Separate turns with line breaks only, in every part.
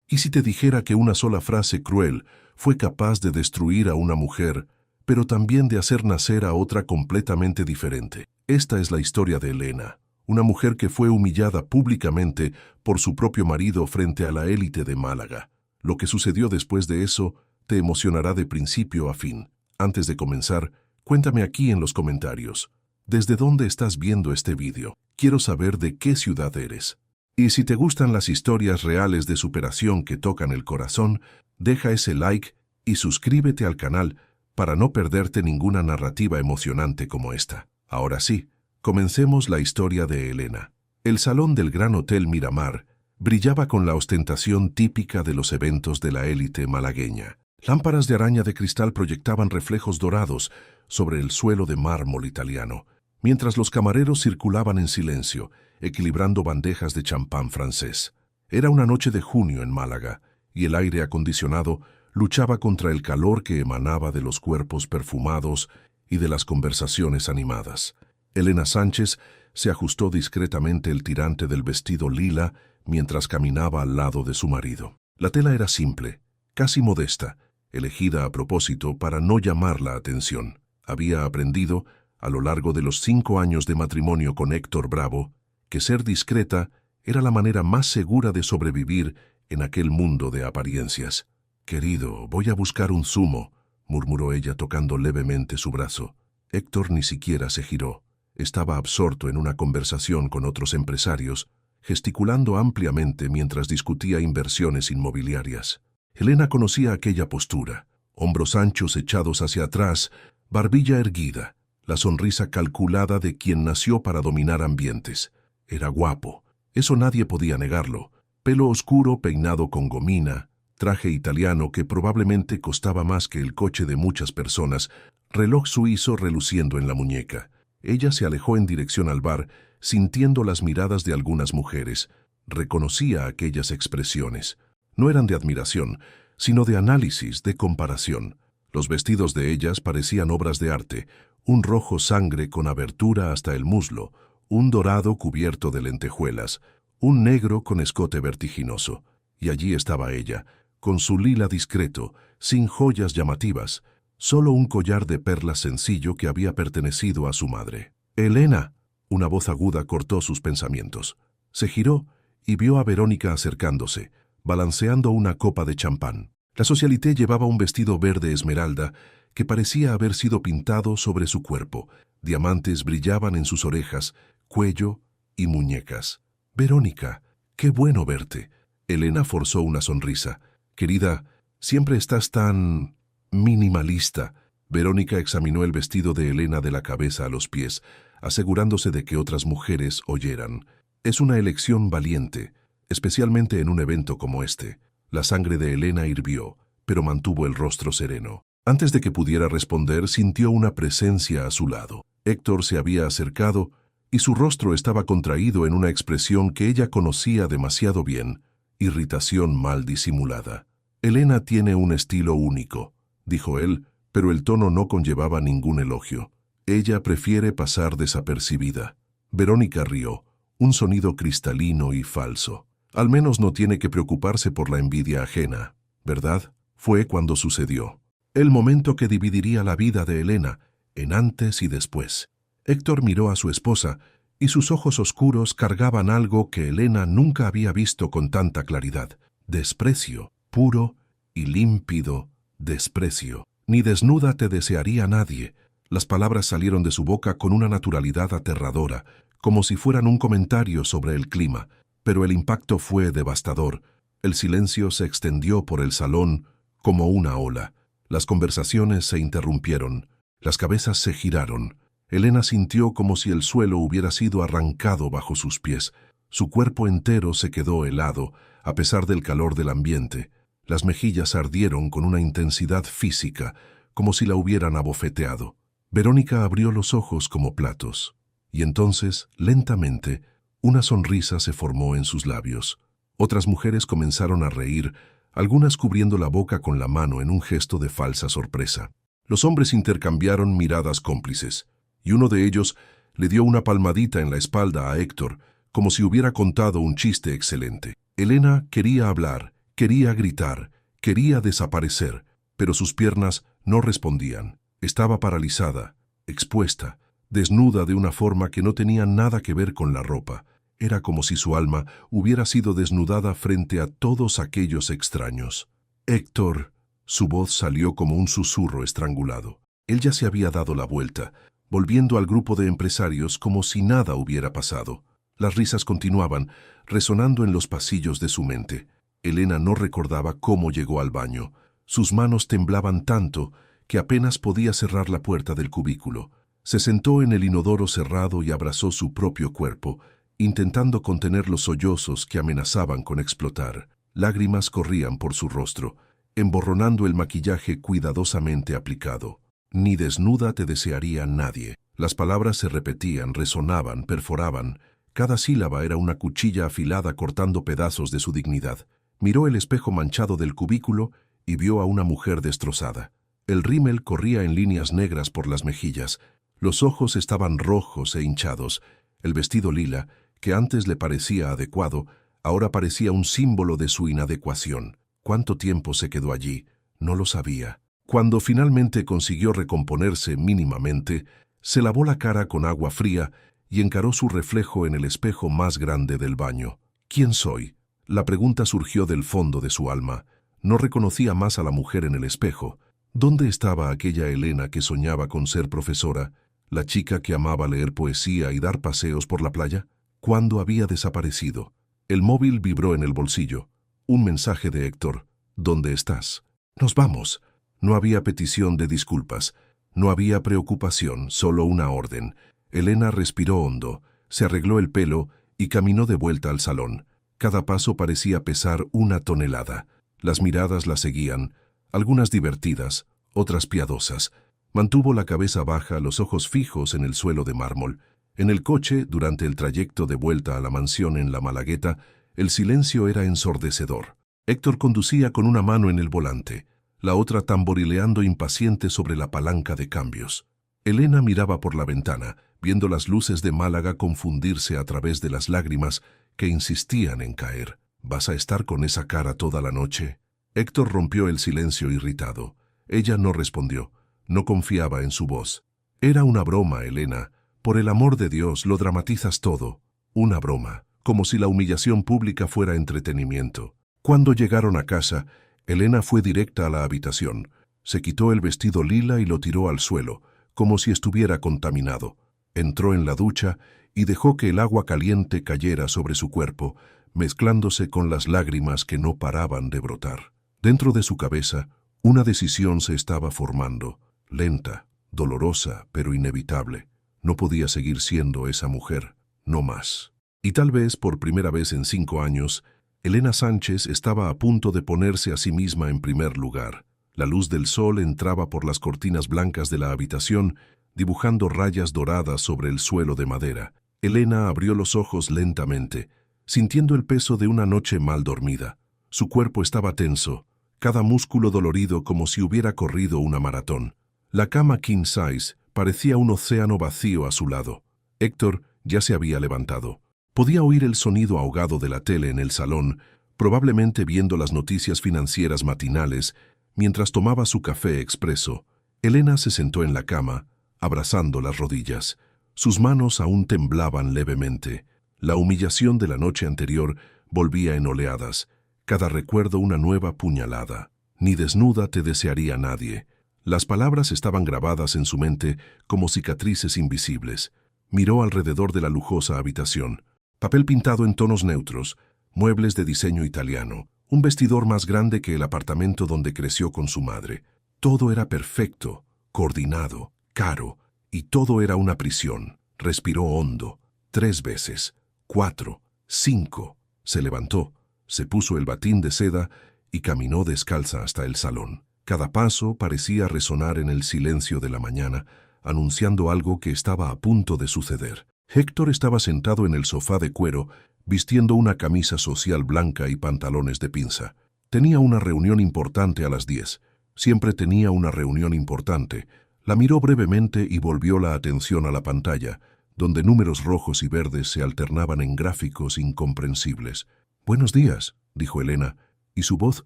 ¿Y si te dijera que una sola frase cruel fue capaz de destruir a una mujer, pero también de hacer nacer a otra completamente diferente? Esta es la historia de Elena, una mujer que fue humillada públicamente por su propio marido frente a la élite de Málaga. Lo que sucedió después de eso te emocionará de principio a fin. Antes de comenzar, cuéntame aquí en los comentarios, ¿desde dónde estás viendo este vídeo? Quiero saber de qué ciudad eres. Y si te gustan las historias reales de superación que tocan el corazón, deja ese like y suscríbete al canal para no perderte ninguna narrativa emocionante como esta. Ahora sí, comencemos la historia de Elena. El salón del Gran Hotel Miramar brillaba con la ostentación típica de los eventos de la élite malagueña. Lámparas de araña de cristal proyectaban reflejos dorados sobre el suelo de mármol italiano, mientras los camareros circulaban en silencio, equilibrando bandejas de champán francés. Era una noche de junio en Málaga, y el aire acondicionado luchaba contra el calor que emanaba de los cuerpos perfumados y de las conversaciones animadas. Elena Sánchez se ajustó discretamente el tirante del vestido lila mientras caminaba al lado de su marido. La tela era simple, casi modesta, elegida a propósito para no llamar la atención. Había aprendido, a lo largo de los 5 años de matrimonio con Héctor Bravo, que ser discreta era la manera más segura de sobrevivir en aquel mundo de apariencias. «Querido, voy a buscar un zumo», murmuró ella tocando levemente su brazo. Héctor ni siquiera se giró. Estaba absorto en una conversación con otros empresarios, gesticulando ampliamente mientras discutía inversiones inmobiliarias. Elena conocía aquella postura, hombros anchos echados hacia atrás, barbilla erguida, la sonrisa calculada de quien nació para dominar ambientes. Era guapo, eso nadie podía negarlo. Pelo oscuro peinado con gomina, traje italiano que probablemente costaba más que el coche de muchas personas, reloj suizo reluciendo en la muñeca. Ella se alejó en dirección al bar, sintiendo las miradas de algunas mujeres. Reconocía aquellas expresiones. No eran de admiración, sino de análisis, de comparación. Los vestidos de ellas parecían obras de arte, un rojo sangre con abertura hasta el muslo, un dorado cubierto de lentejuelas, un negro con escote vertiginoso. Y allí estaba ella, con su lila discreto, sin joyas llamativas, solo un collar de perlas sencillo que había pertenecido a su madre. «Elena», una voz aguda cortó sus pensamientos. Se giró y vio a Verónica acercándose, balanceando una copa de champán. La socialité llevaba un vestido verde esmeralda que parecía haber sido pintado sobre su cuerpo. Diamantes brillaban en sus orejas, cuello y muñecas. «Verónica, qué bueno verte». Elena forzó una sonrisa. «Querida, siempre estás tan minimalista». Verónica examinó el vestido de Elena de la cabeza a los pies, asegurándose de que otras mujeres oyeran. «Es una elección valiente, especialmente en un evento como este». La sangre de Elena hirvió, pero mantuvo el rostro sereno. Antes de que pudiera responder, sintió una presencia a su lado. Héctor se había acercado y su rostro estaba contraído en una expresión que ella conocía demasiado bien, irritación mal disimulada. «Elena tiene un estilo único», dijo él, pero el tono no conllevaba ningún elogio. «Ella prefiere pasar desapercibida». Verónica rió, un sonido cristalino y falso. «Al menos no tiene que preocuparse por la envidia ajena, ¿verdad?». Fue cuando sucedió. El momento que dividiría la vida de Elena, en antes y después. Héctor miró a su esposa, y sus ojos oscuros cargaban algo que Elena nunca había visto con tanta claridad. Desprecio, puro y límpido desprecio. «Ni desnuda te desearía nadie». Las palabras salieron de su boca con una naturalidad aterradora, como si fueran un comentario sobre el clima. Pero el impacto fue devastador. El silencio se extendió por el salón como una ola. Las conversaciones se interrumpieron. Las cabezas se giraron. Elena sintió como si el suelo hubiera sido arrancado bajo sus pies. Su cuerpo entero se quedó helado, a pesar del calor del ambiente. Las mejillas ardieron con una intensidad física, como si la hubieran abofeteado. Verónica abrió los ojos como platos. Y entonces, lentamente, una sonrisa se formó en sus labios. Otras mujeres comenzaron a reír, algunas cubriendo la boca con la mano en un gesto de falsa sorpresa. Los hombres intercambiaron miradas cómplices, y uno de ellos le dio una palmadita en la espalda a Héctor, como si hubiera contado un chiste excelente. Elena quería hablar, Quería gritar, quería desaparecer, pero sus piernas no respondían. Estaba paralizada, expuesta, desnuda de una forma que no tenía nada que ver con la ropa. Era como si su alma hubiera sido desnudada frente a todos aquellos extraños. «Héctor», su voz salió como un susurro estrangulado. Él ya se había dado la vuelta, volviendo al grupo de empresarios como si nada hubiera pasado. Las risas continuaban, resonando en los pasillos de su mente. Elena no recordaba cómo llegó al baño. Sus manos temblaban tanto que apenas podía cerrar la puerta del cubículo. Se sentó en el inodoro cerrado y abrazó su propio cuerpo, intentando contener los sollozos que amenazaban con explotar. Lágrimas corrían por su rostro, emborronando el maquillaje cuidadosamente aplicado. «Ni desnuda te desearía nadie». Las palabras se repetían, resonaban, perforaban. Cada sílaba era una cuchilla afilada cortando pedazos de su dignidad. Miró el espejo manchado del cubículo y vio a una mujer destrozada. El rímel corría en líneas negras por las mejillas. Los ojos estaban rojos e hinchados. El vestido lila, que antes le parecía adecuado, ahora parecía un símbolo de su inadecuación. ¿Cuánto tiempo se quedó allí? No lo sabía. Cuando finalmente consiguió recomponerse mínimamente, se lavó la cara con agua fría y encaró su reflejo en el espejo más grande del baño. ¿Quién soy? La pregunta surgió del fondo de su alma. No reconocía más a la mujer en el espejo. ¿Dónde estaba aquella Elena que soñaba con ser profesora? ¿La chica que amaba leer poesía y dar paseos por la playa? ¿Cuándo había desaparecido? El móvil vibró en el bolsillo. Un mensaje de Héctor. ¿Dónde estás? Nos vamos. No había petición de disculpas. No había preocupación, solo una orden. Elena respiró hondo, se arregló el pelo y caminó de vuelta al salón. Cada paso parecía pesar una tonelada. Las miradas la seguían, algunas divertidas, otras piadosas. Mantuvo la cabeza baja, los ojos fijos en el suelo de mármol. En el coche, durante el trayecto de vuelta a la mansión en la Malagueta, el silencio era ensordecedor. Héctor conducía con una mano en el volante, la otra tamborileando impaciente sobre la palanca de cambios. Elena miraba por la ventana, viendo las luces de Málaga confundirse a través de las lágrimas que insistían en caer. ¿Vas a estar con esa cara toda la noche? Héctor rompió el silencio irritado. Ella no respondió. No confiaba en su voz. Era una broma, Elena. Por el amor de Dios, lo dramatizas todo. Una broma, como si la humillación pública fuera entretenimiento. Cuando llegaron a casa, Elena fue directa a la habitación. Se quitó el vestido lila y lo tiró al suelo, como si estuviera contaminado. Entró en la ducha y dejó que el agua caliente cayera sobre su cuerpo, mezclándose con las lágrimas que no paraban de brotar. Dentro de su cabeza, una decisión se estaba formando, lenta, dolorosa, pero inevitable. No podía seguir siendo esa mujer, no más. Y tal vez por primera vez en 5 años, Elena Sánchez estaba a punto de ponerse a sí misma en primer lugar. La luz del sol entraba por las cortinas blancas de la habitación, dibujando rayas doradas sobre el suelo de madera. Elena abrió los ojos lentamente, sintiendo el peso de una noche mal dormida. Su cuerpo estaba tenso, cada músculo dolorido como si hubiera corrido una maratón. La cama king size parecía un océano vacío a su lado. Héctor ya se había levantado. Podía oír el sonido ahogado de la tele en el salón, probablemente viendo las noticias financieras matinales, mientras tomaba su café expreso. Elena se sentó en la cama, abrazando las rodillas. Sus manos aún temblaban levemente. La humillación de la noche anterior volvía en oleadas, cada recuerdo una nueva puñalada. Ni desnuda te desearía nadie. Las palabras estaban grabadas en su mente como cicatrices invisibles. Miró alrededor de la lujosa habitación. Papel pintado en tonos neutros, muebles de diseño italiano, un vestidor más grande que el apartamento donde creció con su madre. Todo era perfecto, coordinado, caro, y todo era una prisión. Respiró hondo, 3 veces, 4, 5. Se levantó, se puso el batín de seda y caminó descalza hasta el salón. Cada paso parecía resonar en el silencio de la mañana, anunciando algo que estaba a punto de suceder. Héctor estaba sentado en el sofá de cuero, vistiendo una camisa social blanca y pantalones de pinza. Tenía una reunión importante a las 10. Siempre tenía una reunión importante. La miró brevemente y volvió la atención a la pantalla, donde números rojos y verdes se alternaban en gráficos incomprensibles. «Buenos días», dijo Elena, y su voz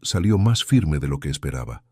salió más firme de lo que esperaba.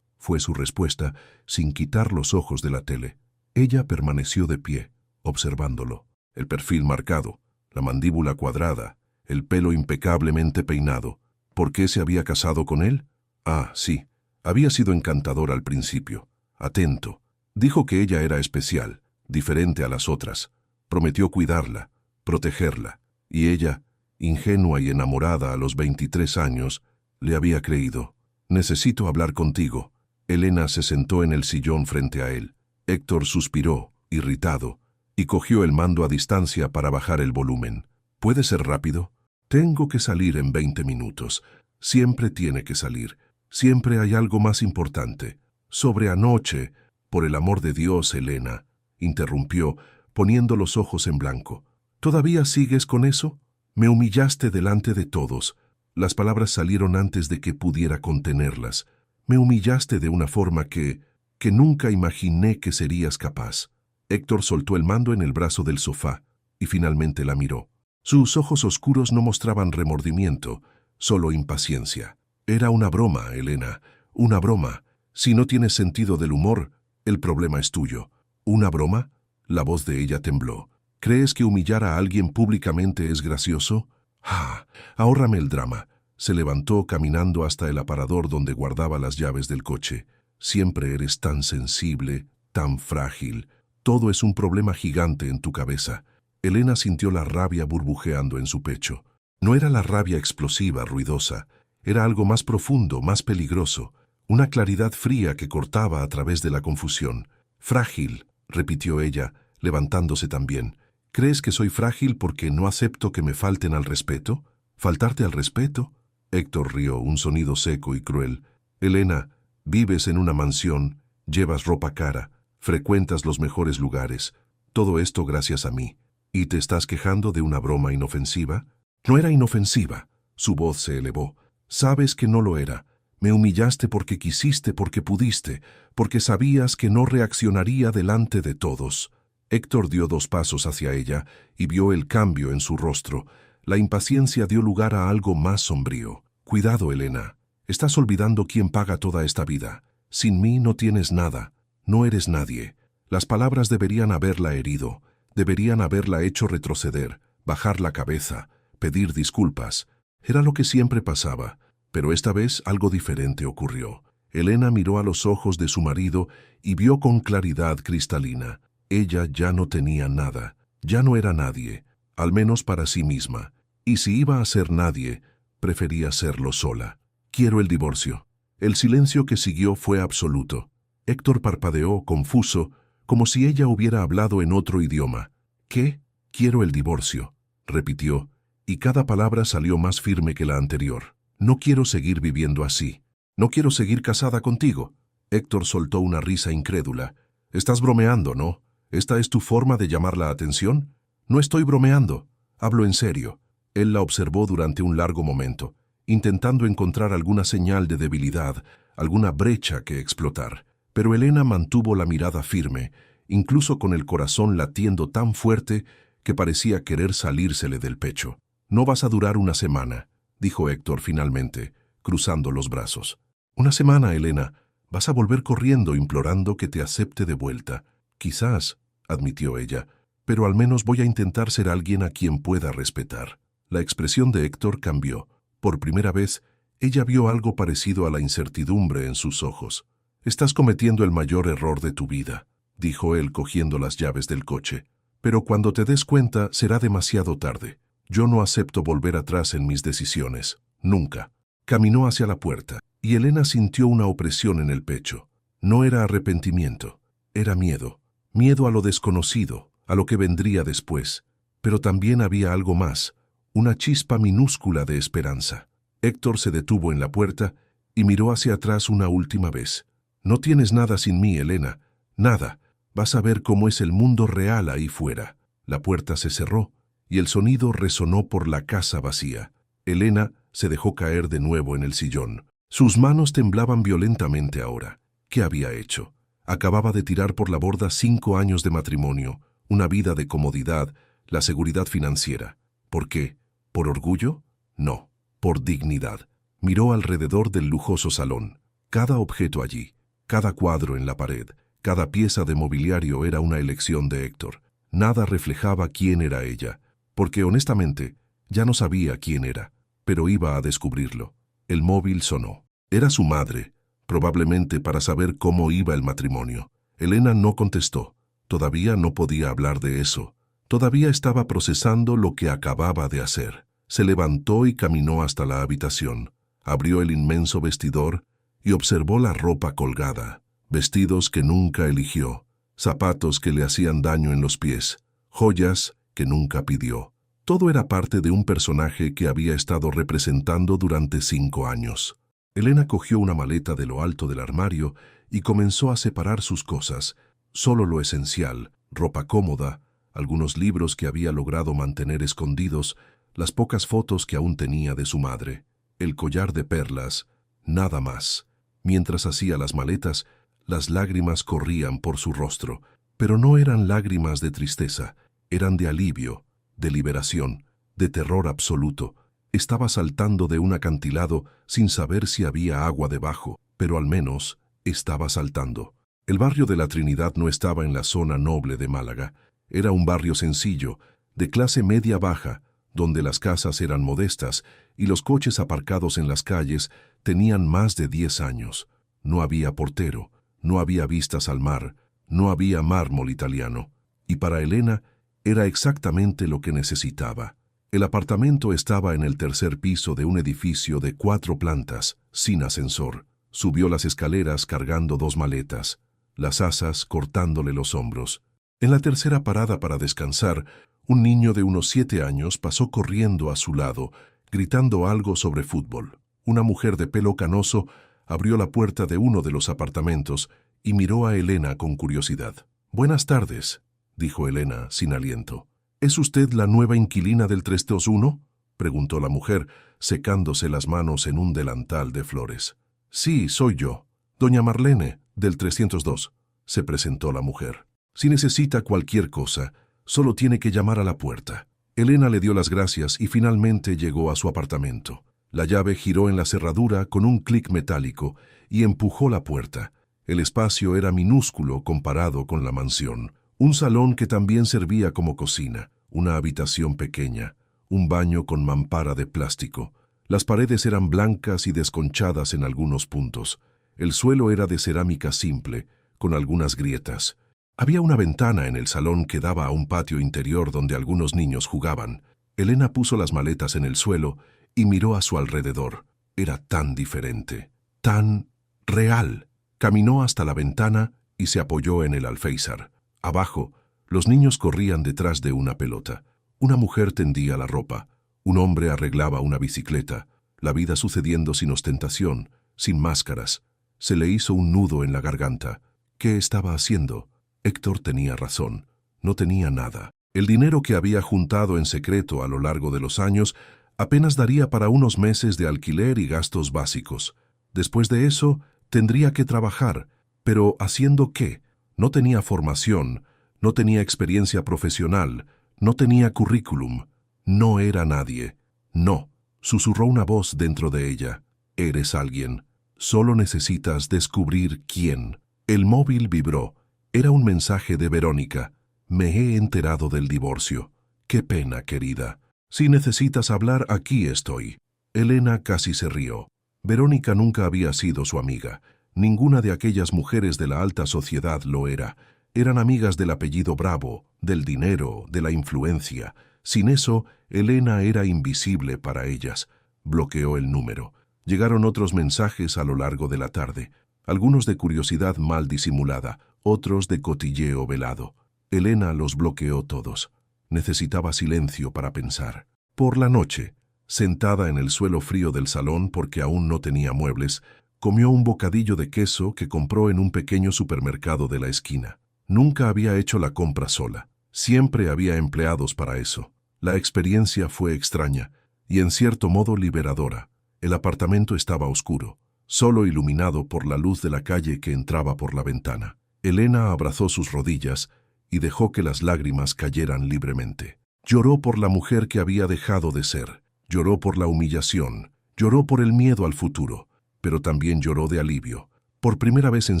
Fue su respuesta, sin quitar los ojos de la tele. Ella permaneció de pie, observándolo. El perfil marcado, la mandíbula cuadrada, el pelo impecablemente peinado. ¿Por qué se había casado con él? Ah, sí, había sido encantador al principio, atento. Dijo que ella era especial, diferente a las otras. Prometió cuidarla, protegerla, y ella, ingenua y enamorada a los 23 años, le había creído. «Necesito hablar contigo». Elena se sentó en el sillón frente a él. Héctor suspiró, irritado, y cogió el mando a distancia para bajar el volumen. «¿Puede ser rápido? Tengo que salir en 20 minutos. Siempre tiene que salir. Siempre hay algo más importante. Sobre anoche, por el amor de Dios, Elena», interrumpió, poniendo los ojos en blanco. «¿Todavía sigues con eso? Me humillaste delante de todos». Las palabras salieron antes de que pudiera contenerlas. «Me humillaste de una forma que nunca imaginé que serías capaz». Héctor soltó el mando en el brazo del sofá y finalmente la miró. Sus ojos oscuros no mostraban remordimiento, solo impaciencia. «Era una broma, Elena, una broma. Si no tienes sentido del humor, el problema es tuyo». «¿Una broma?». La voz de ella tembló. «¿Crees que humillar a alguien públicamente es gracioso?». «Ah, ahórrame el drama». Se levantó caminando hasta el aparador donde guardaba las llaves del coche. «Siempre eres tan sensible, tan frágil. Todo es un problema gigante en tu cabeza». Elena sintió la rabia burbujeando en su pecho. No era la rabia explosiva, ruidosa. Era algo más profundo, más peligroso. Una claridad fría que cortaba a través de la confusión. «Frágil», repitió ella, levantándose también. «¿Crees que soy frágil porque no acepto que me falten al respeto? ¿Faltarte al respeto?». Héctor rió, un sonido seco y cruel. «Elena, vives en una mansión, llevas ropa cara, frecuentas los mejores lugares. Todo esto gracias a mí. ¿Y te estás quejando de una broma inofensiva?». «No era inofensiva». Su voz se elevó. «Sabes que no lo era. Me humillaste porque quisiste, porque pudiste, porque sabías que no reaccionaría delante de todos». Héctor dio 2 pasos hacia ella y vio el cambio en su rostro. La impaciencia dio lugar a algo más sombrío. «Cuidado, Elena. Estás olvidando quién paga toda esta vida. Sin mí no tienes nada. No eres nadie». Las palabras deberían haberla herido. Deberían haberla hecho retroceder, bajar la cabeza, pedir disculpas. Era lo que siempre pasaba. Pero esta vez algo diferente ocurrió. Elena miró a los ojos de su marido y vio con claridad cristalina. Ella ya no tenía nada, ya no era nadie, al menos para sí misma. Y si iba a ser nadie, prefería serlo sola. «Quiero el divorcio». El silencio que siguió fue absoluto. Héctor parpadeó, confuso, como si ella hubiera hablado en otro idioma. «¿Qué? Quiero el divorcio», repitió, y cada palabra salió más firme que la anterior. «No quiero seguir viviendo así. No quiero seguir casada contigo». Héctor soltó una risa incrédula. «Estás bromeando, ¿no? ¿Esta es tu forma de llamar la atención?». «No estoy bromeando. Hablo en serio». Él la observó durante un largo momento, intentando encontrar alguna señal de debilidad, alguna brecha que explotar. Pero Elena mantuvo la mirada firme, incluso con el corazón latiendo tan fuerte que parecía querer salírsele del pecho. «No vas a durar una semana», dijo Héctor finalmente, cruzando los brazos. «Una semana, Elena. Vas a volver corriendo implorando que te acepte de vuelta». «Quizás», admitió ella, «pero al menos voy a intentar ser alguien a quien pueda respetar». La expresión de Héctor cambió. Por primera vez, ella vio algo parecido a la incertidumbre en sus ojos. «Estás cometiendo el mayor error de tu vida», dijo él cogiendo las llaves del coche. «Pero cuando te des cuenta será demasiado tarde. Yo no acepto volver atrás en mis decisiones. Nunca». Caminó hacia la puerta, y Elena sintió una opresión en el pecho. No era arrepentimiento, era miedo. Miedo a lo desconocido, a lo que vendría después. Pero también había algo más, una chispa minúscula de esperanza. Héctor se detuvo en la puerta y miró hacia atrás una última vez. «No tienes nada sin mí, Elena. Nada. Vas a ver cómo es el mundo real ahí fuera». La puerta se cerró y el sonido resonó por la casa vacía. Elena se dejó caer de nuevo en el sillón. Sus manos temblaban violentamente ahora. ¿Qué había hecho? Acababa de tirar por la borda 5 años de matrimonio, una vida de comodidad, la seguridad financiera. ¿Por qué? ¿Por orgullo? No, por dignidad. Miró alrededor del lujoso salón. Cada objeto allí, cada cuadro en la pared, cada pieza de mobiliario era una elección de Héctor. Nada reflejaba quién era ella, porque honestamente ya no sabía quién era, pero iba a descubrirlo. El móvil sonó. Era su madre, probablemente para saber cómo iba el matrimonio. Elena no contestó. Todavía no podía hablar de eso. Todavía estaba procesando lo que acababa de hacer. Se levantó y caminó hasta la habitación. Abrió el inmenso vestidor y observó la ropa colgada. Vestidos que nunca eligió, zapatos que le hacían daño en los pies, joyas que nunca pidió. Todo era parte de un personaje que había estado representando durante 5 años. Elena cogió una maleta de lo alto del armario y comenzó a separar sus cosas. Solo lo esencial, ropa cómoda, algunos libros que había logrado mantener escondidos, las pocas fotos que aún tenía de su madre, el collar de perlas, nada más. Mientras hacía las maletas, las lágrimas corrían por su rostro, pero no eran lágrimas de tristeza, eran de alivio, de liberación, de terror absoluto. Estaba saltando de un acantilado sin saber si había agua debajo, pero al menos estaba saltando. El barrio de la Trinidad no estaba en la zona noble de Málaga. Era un barrio sencillo, de clase media-baja, donde las casas eran modestas y los coches aparcados en las calles tenían más de 10 años. No había portero, no había vistas al mar, no había mármol italiano. Y para Elena era exactamente lo que necesitaba. El apartamento estaba en el tercer piso de un edificio de 4 plantas, sin ascensor. Subió las escaleras cargando 2 maletas, las asas cortándole los hombros. En la tercera parada para descansar, un niño de unos 7 años pasó corriendo a su lado, gritando algo sobre fútbol. Una mujer de pelo canoso abrió la puerta de uno de los apartamentos y miró a Elena con curiosidad. «Buenas tardes», dijo Elena sin aliento. «¿Es usted la nueva inquilina del 321?» preguntó la mujer, secándose las manos en un delantal de flores. «Sí, soy yo. Doña Marlene, del 302», se presentó la mujer. «Si necesita cualquier cosa, solo tiene que llamar a la puerta». Elena le dio las gracias y finalmente llegó a su apartamento. La llave giró en la cerradura con un clic metálico y empujó la puerta. El espacio era minúsculo comparado con la mansión. Un salón que también servía como cocina, una habitación pequeña, un baño con mampara de plástico. Las paredes eran blancas y desconchadas en algunos puntos. El suelo era de cerámica simple, con algunas grietas. Había una ventana en el salón que daba a un patio interior donde algunos niños jugaban. Elena puso las maletas en el suelo y miró a su alrededor. Era tan diferente, tan real. Caminó hasta la ventana y se apoyó en el alféizar. Abajo, los niños corrían detrás de una pelota. Una mujer tendía la ropa. Un hombre arreglaba una bicicleta. La vida sucediendo sin ostentación, sin máscaras. Se le hizo un nudo en la garganta. ¿Qué estaba haciendo? Héctor tenía razón. No tenía nada. El dinero que había juntado en secreto a lo largo de los años apenas daría para unos meses de alquiler y gastos básicos. Después de eso, tendría que trabajar. ¿Pero haciendo qué? No tenía formación, no tenía experiencia profesional, no tenía currículum. No era nadie. No, susurró una voz dentro de ella. Eres alguien. Solo necesitas descubrir quién. El móvil vibró. Era un mensaje de Verónica. Me he enterado del divorcio. Qué pena, querida. Si necesitas hablar, aquí estoy. Elena casi se rió. Verónica nunca había sido su amiga. Ninguna de aquellas mujeres de la alta sociedad lo era. Eran amigas del apellido Bravo, del dinero, de la influencia. Sin eso, Elena era invisible para ellas. Bloqueó el número. Llegaron otros mensajes a lo largo de la tarde. Algunos de curiosidad mal disimulada, otros de cotilleo velado. Elena los bloqueó todos. Necesitaba silencio para pensar. Por la noche, sentada en el suelo frío del salón porque aún no tenía muebles, comió un bocadillo de queso que compró en un pequeño supermercado de la esquina. Nunca había hecho la compra sola. Siempre había empleados para eso. La experiencia fue extraña y en cierto modo liberadora. El apartamento estaba oscuro, solo iluminado por la luz de la calle que entraba por la ventana. Elena abrazó sus rodillas y dejó que las lágrimas cayeran libremente. Lloró por la mujer que había dejado de ser. Lloró por la humillación, Lloró por el miedo al futuro, pero también lloró de alivio. Por primera vez en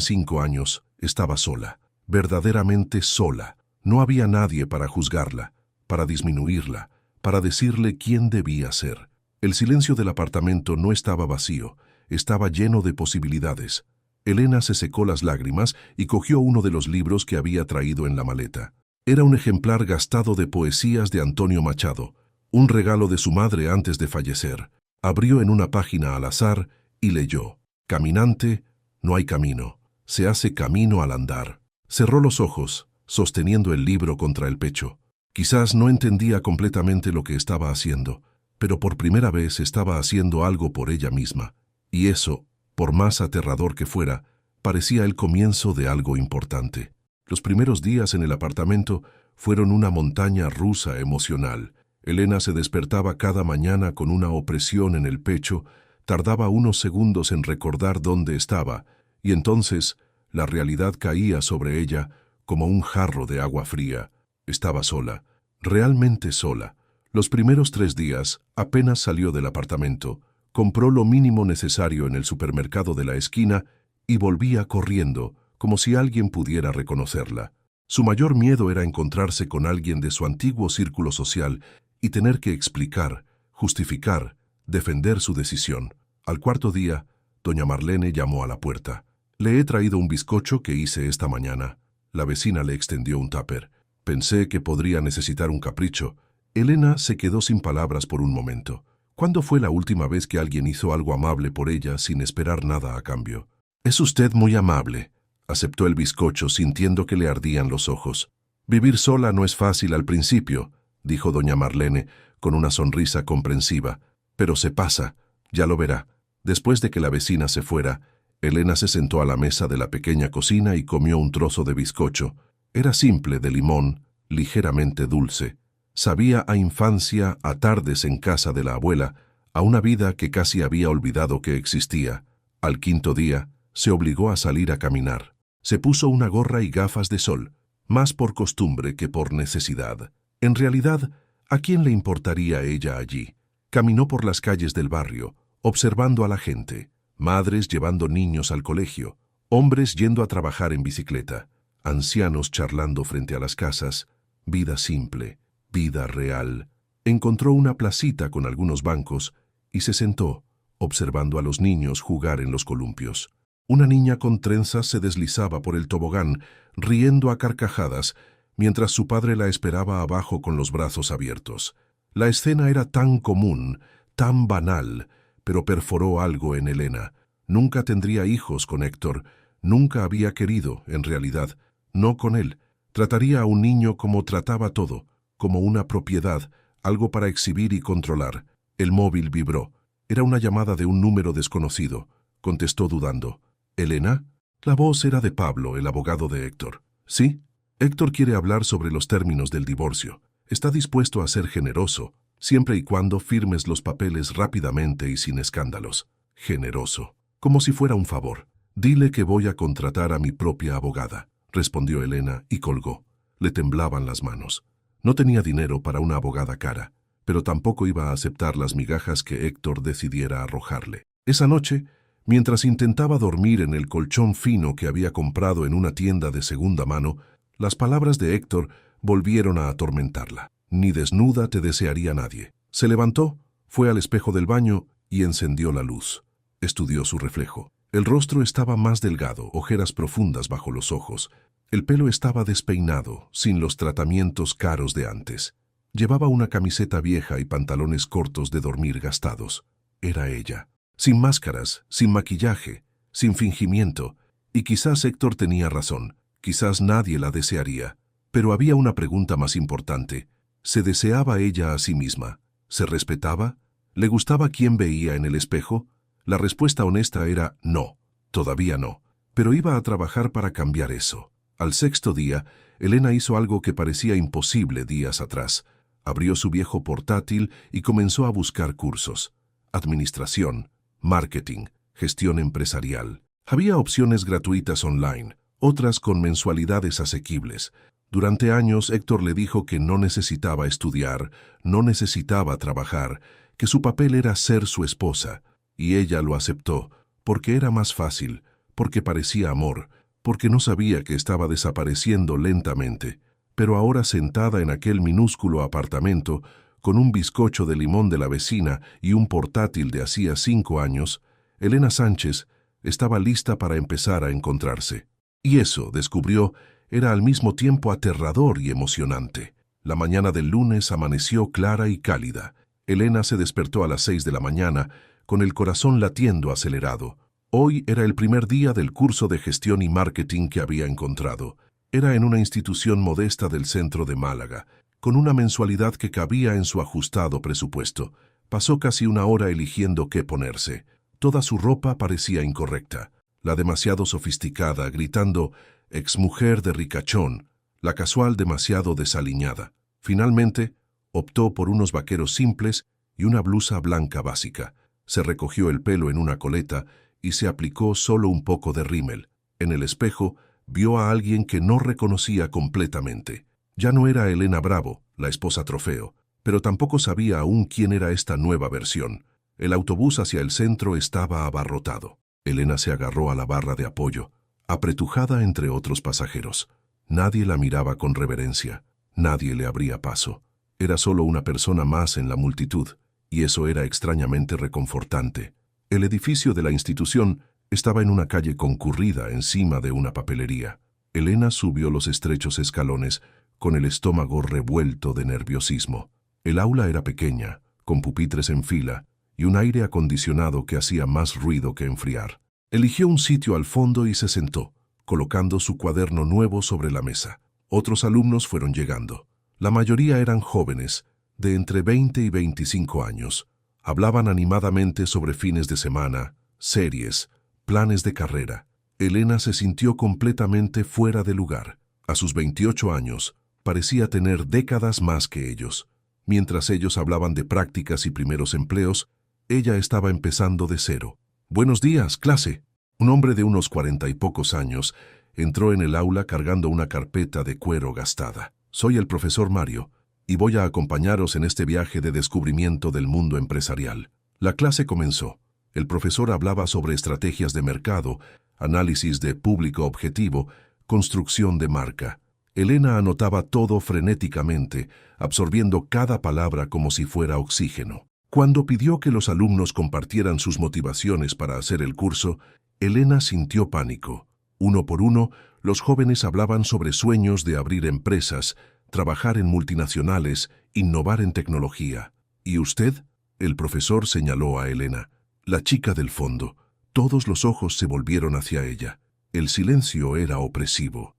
5 años, estaba sola, verdaderamente sola. No había nadie para juzgarla, para disminuirla, para decirle quién debía ser. El silencio del apartamento no estaba vacío, estaba lleno de posibilidades. Elena se secó las lágrimas y cogió uno de los libros que había traído en la maleta. Era un ejemplar gastado de poesías de Antonio Machado, un regalo de su madre antes de fallecer. Abrió en una página al azar y leyó: Caminante, no hay camino, se hace camino al andar. Cerró los ojos, sosteniendo el libro contra el pecho. Quizás no entendía completamente lo que estaba haciendo, pero por primera vez estaba haciendo algo por ella misma, y eso, por más aterrador que fuera, parecía el comienzo de algo importante. Los primeros días en el apartamento fueron una montaña rusa emocional. Elena se despertaba cada mañana con una opresión en el pecho, tardaba unos segundos en recordar dónde estaba, y entonces la realidad caía sobre ella como un jarro de agua fría. Estaba sola, realmente sola. Los primeros 3 días, apenas salió del apartamento, compró lo mínimo necesario en el supermercado de la esquina y volvía corriendo, como si alguien pudiera reconocerla. Su mayor miedo era encontrarse con alguien de su antiguo círculo social y tener que explicar, justificar, defender su decisión. Al 4.º día, doña Marlene llamó a la puerta. «Le he traído un bizcocho que hice esta mañana». La vecina le extendió un tupper. «Pensé que podría necesitar un capricho». Elena se quedó sin palabras por un momento. ¿Cuándo fue la última vez que alguien hizo algo amable por ella sin esperar nada a cambio? «Es usted muy amable», aceptó el bizcocho sintiendo que le ardían los ojos. «Vivir sola no es fácil al principio», dijo doña Marlene con una sonrisa comprensiva. «Pero se pasa, ya lo verá». Después de que la vecina se fuera, Elena se sentó a la mesa de la pequeña cocina y comió un trozo de bizcocho. Era simple, de limón, ligeramente dulce. Sabía a infancia, a tardes en casa de la abuela, a una vida que casi había olvidado que existía. Al 5.º día, se obligó a salir a caminar. Se puso una gorra y gafas de sol, más por costumbre que por necesidad. En realidad, ¿a quién le importaría ella allí? Caminó por las calles del barrio, observando a la gente, madres llevando niños al colegio, hombres yendo a trabajar en bicicleta, ancianos charlando frente a las casas. Vida simple, vida real. Encontró una placita con algunos bancos y se sentó, observando a los niños jugar en los columpios. Una niña con trenzas se deslizaba por el tobogán, riendo a carcajadas, mientras su padre la esperaba abajo con los brazos abiertos. La escena era tan común, tan banal, pero perforó algo en Elena. Nunca tendría hijos con Héctor, nunca había querido, en realidad, no con él. Trataría a un niño como trataba todo, como una propiedad, algo para exhibir y controlar. El móvil vibró. Era una llamada de un número desconocido. Contestó dudando. «¿Elena?» La voz era de Pablo, el abogado de Héctor. «¿Sí?» Héctor quiere hablar sobre los términos del divorcio. Está dispuesto a ser generoso, siempre y cuando firmes los papeles rápidamente y sin escándalos. Generoso. Como si fuera un favor. «Dile que voy a contratar a mi propia abogada», respondió Elena y colgó. Le temblaban las manos. No tenía dinero para una abogada cara, pero tampoco iba a aceptar las migajas que Héctor decidiera arrojarle. Esa noche, mientras intentaba dormir en el colchón fino que había comprado en una tienda de segunda mano, las palabras de Héctor volvieron a atormentarla. «Ni desnuda te desearía nadie». Se levantó, fue al espejo del baño y encendió la luz. Estudió su reflejo. El rostro estaba más delgado, ojeras profundas bajo los ojos. El pelo estaba despeinado, sin los tratamientos caros de antes. Llevaba una camiseta vieja y pantalones cortos de dormir gastados. Era ella. Sin máscaras, sin maquillaje, sin fingimiento. Y quizás Héctor tenía razón. Quizás nadie la desearía. Pero había una pregunta más importante. ¿Se deseaba ella a sí misma? ¿Se respetaba? ¿Le gustaba quién veía en el espejo? La respuesta honesta era no, todavía no. Pero iba a trabajar para cambiar eso. Al 6.º día, Elena hizo algo que parecía imposible días atrás. Abrió su viejo portátil y comenzó a buscar cursos. Administración, marketing, gestión empresarial. Había opciones gratuitas online, otras con mensualidades asequibles. Durante años, Héctor le dijo que no necesitaba estudiar, no necesitaba trabajar, que su papel era ser su esposa, y ella lo aceptó, porque era más fácil, porque parecía amor, porque no sabía que estaba desapareciendo lentamente. Pero ahora sentada en aquel minúsculo apartamento, con un bizcocho de limón de la vecina y un portátil de hacía 5 años, Elena Sánchez estaba lista para empezar a encontrarse. Y eso, descubrió, era al mismo tiempo aterrador y emocionante. La mañana del lunes amaneció clara y cálida. Elena se despertó a las 6 de la mañana, con el corazón latiendo acelerado. Hoy era el primer día del curso de gestión y marketing que había encontrado. Era en una institución modesta del centro de Málaga, con una mensualidad que cabía en su ajustado presupuesto. Pasó casi una hora eligiendo qué ponerse. Toda su ropa parecía incorrecta. La demasiado sofisticada, gritando «exmujer de ricachón», la casual demasiado desaliñada. Finalmente, optó por unos vaqueros simples y una blusa blanca básica. Se recogió el pelo en una coleta y se aplicó solo un poco de rímel. En el espejo, vio a alguien que no reconocía completamente. Ya no era Elena Bravo, la esposa trofeo, pero tampoco sabía aún quién era esta nueva versión. El autobús hacia el centro estaba abarrotado. Elena se agarró a la barra de apoyo, apretujada entre otros pasajeros. Nadie la miraba con reverencia, nadie le abría paso. Era solo una persona más en la multitud, y eso era extrañamente reconfortante. El edificio de la institución estaba en una calle concurrida encima de una papelería. Elena subió los estrechos escalones con el estómago revuelto de nerviosismo. El aula era pequeña, con pupitres en fila y un aire acondicionado que hacía más ruido que enfriar. Eligió un sitio al fondo y se sentó, colocando su cuaderno nuevo sobre la mesa. Otros alumnos fueron llegando. La mayoría eran jóvenes, de entre 20 y 25 años. Hablaban animadamente sobre fines de semana, series, planes de carrera. Elena se sintió completamente fuera de lugar. A sus 28 años, parecía tener décadas más que ellos. Mientras ellos hablaban de prácticas y primeros empleos, ella estaba empezando de cero. «Buenos días, clase». Un hombre de unos 40 y pocos años entró en el aula cargando una carpeta de cuero gastada. «Soy el profesor Mario, y voy a acompañaros en este viaje de descubrimiento del mundo empresarial». La clase comenzó. El profesor hablaba sobre estrategias de mercado, análisis de público objetivo, construcción de marca. Elena anotaba todo frenéticamente, absorbiendo cada palabra como si fuera oxígeno. Cuando pidió que los alumnos compartieran sus motivaciones para hacer el curso, Elena sintió pánico. Uno por uno, los jóvenes hablaban sobre sueños de abrir empresas, trabajar en multinacionales, innovar en tecnología. ¿Y usted? El profesor señaló a Elena, la chica del fondo. Todos los ojos se volvieron hacia ella. El silencio era opresivo.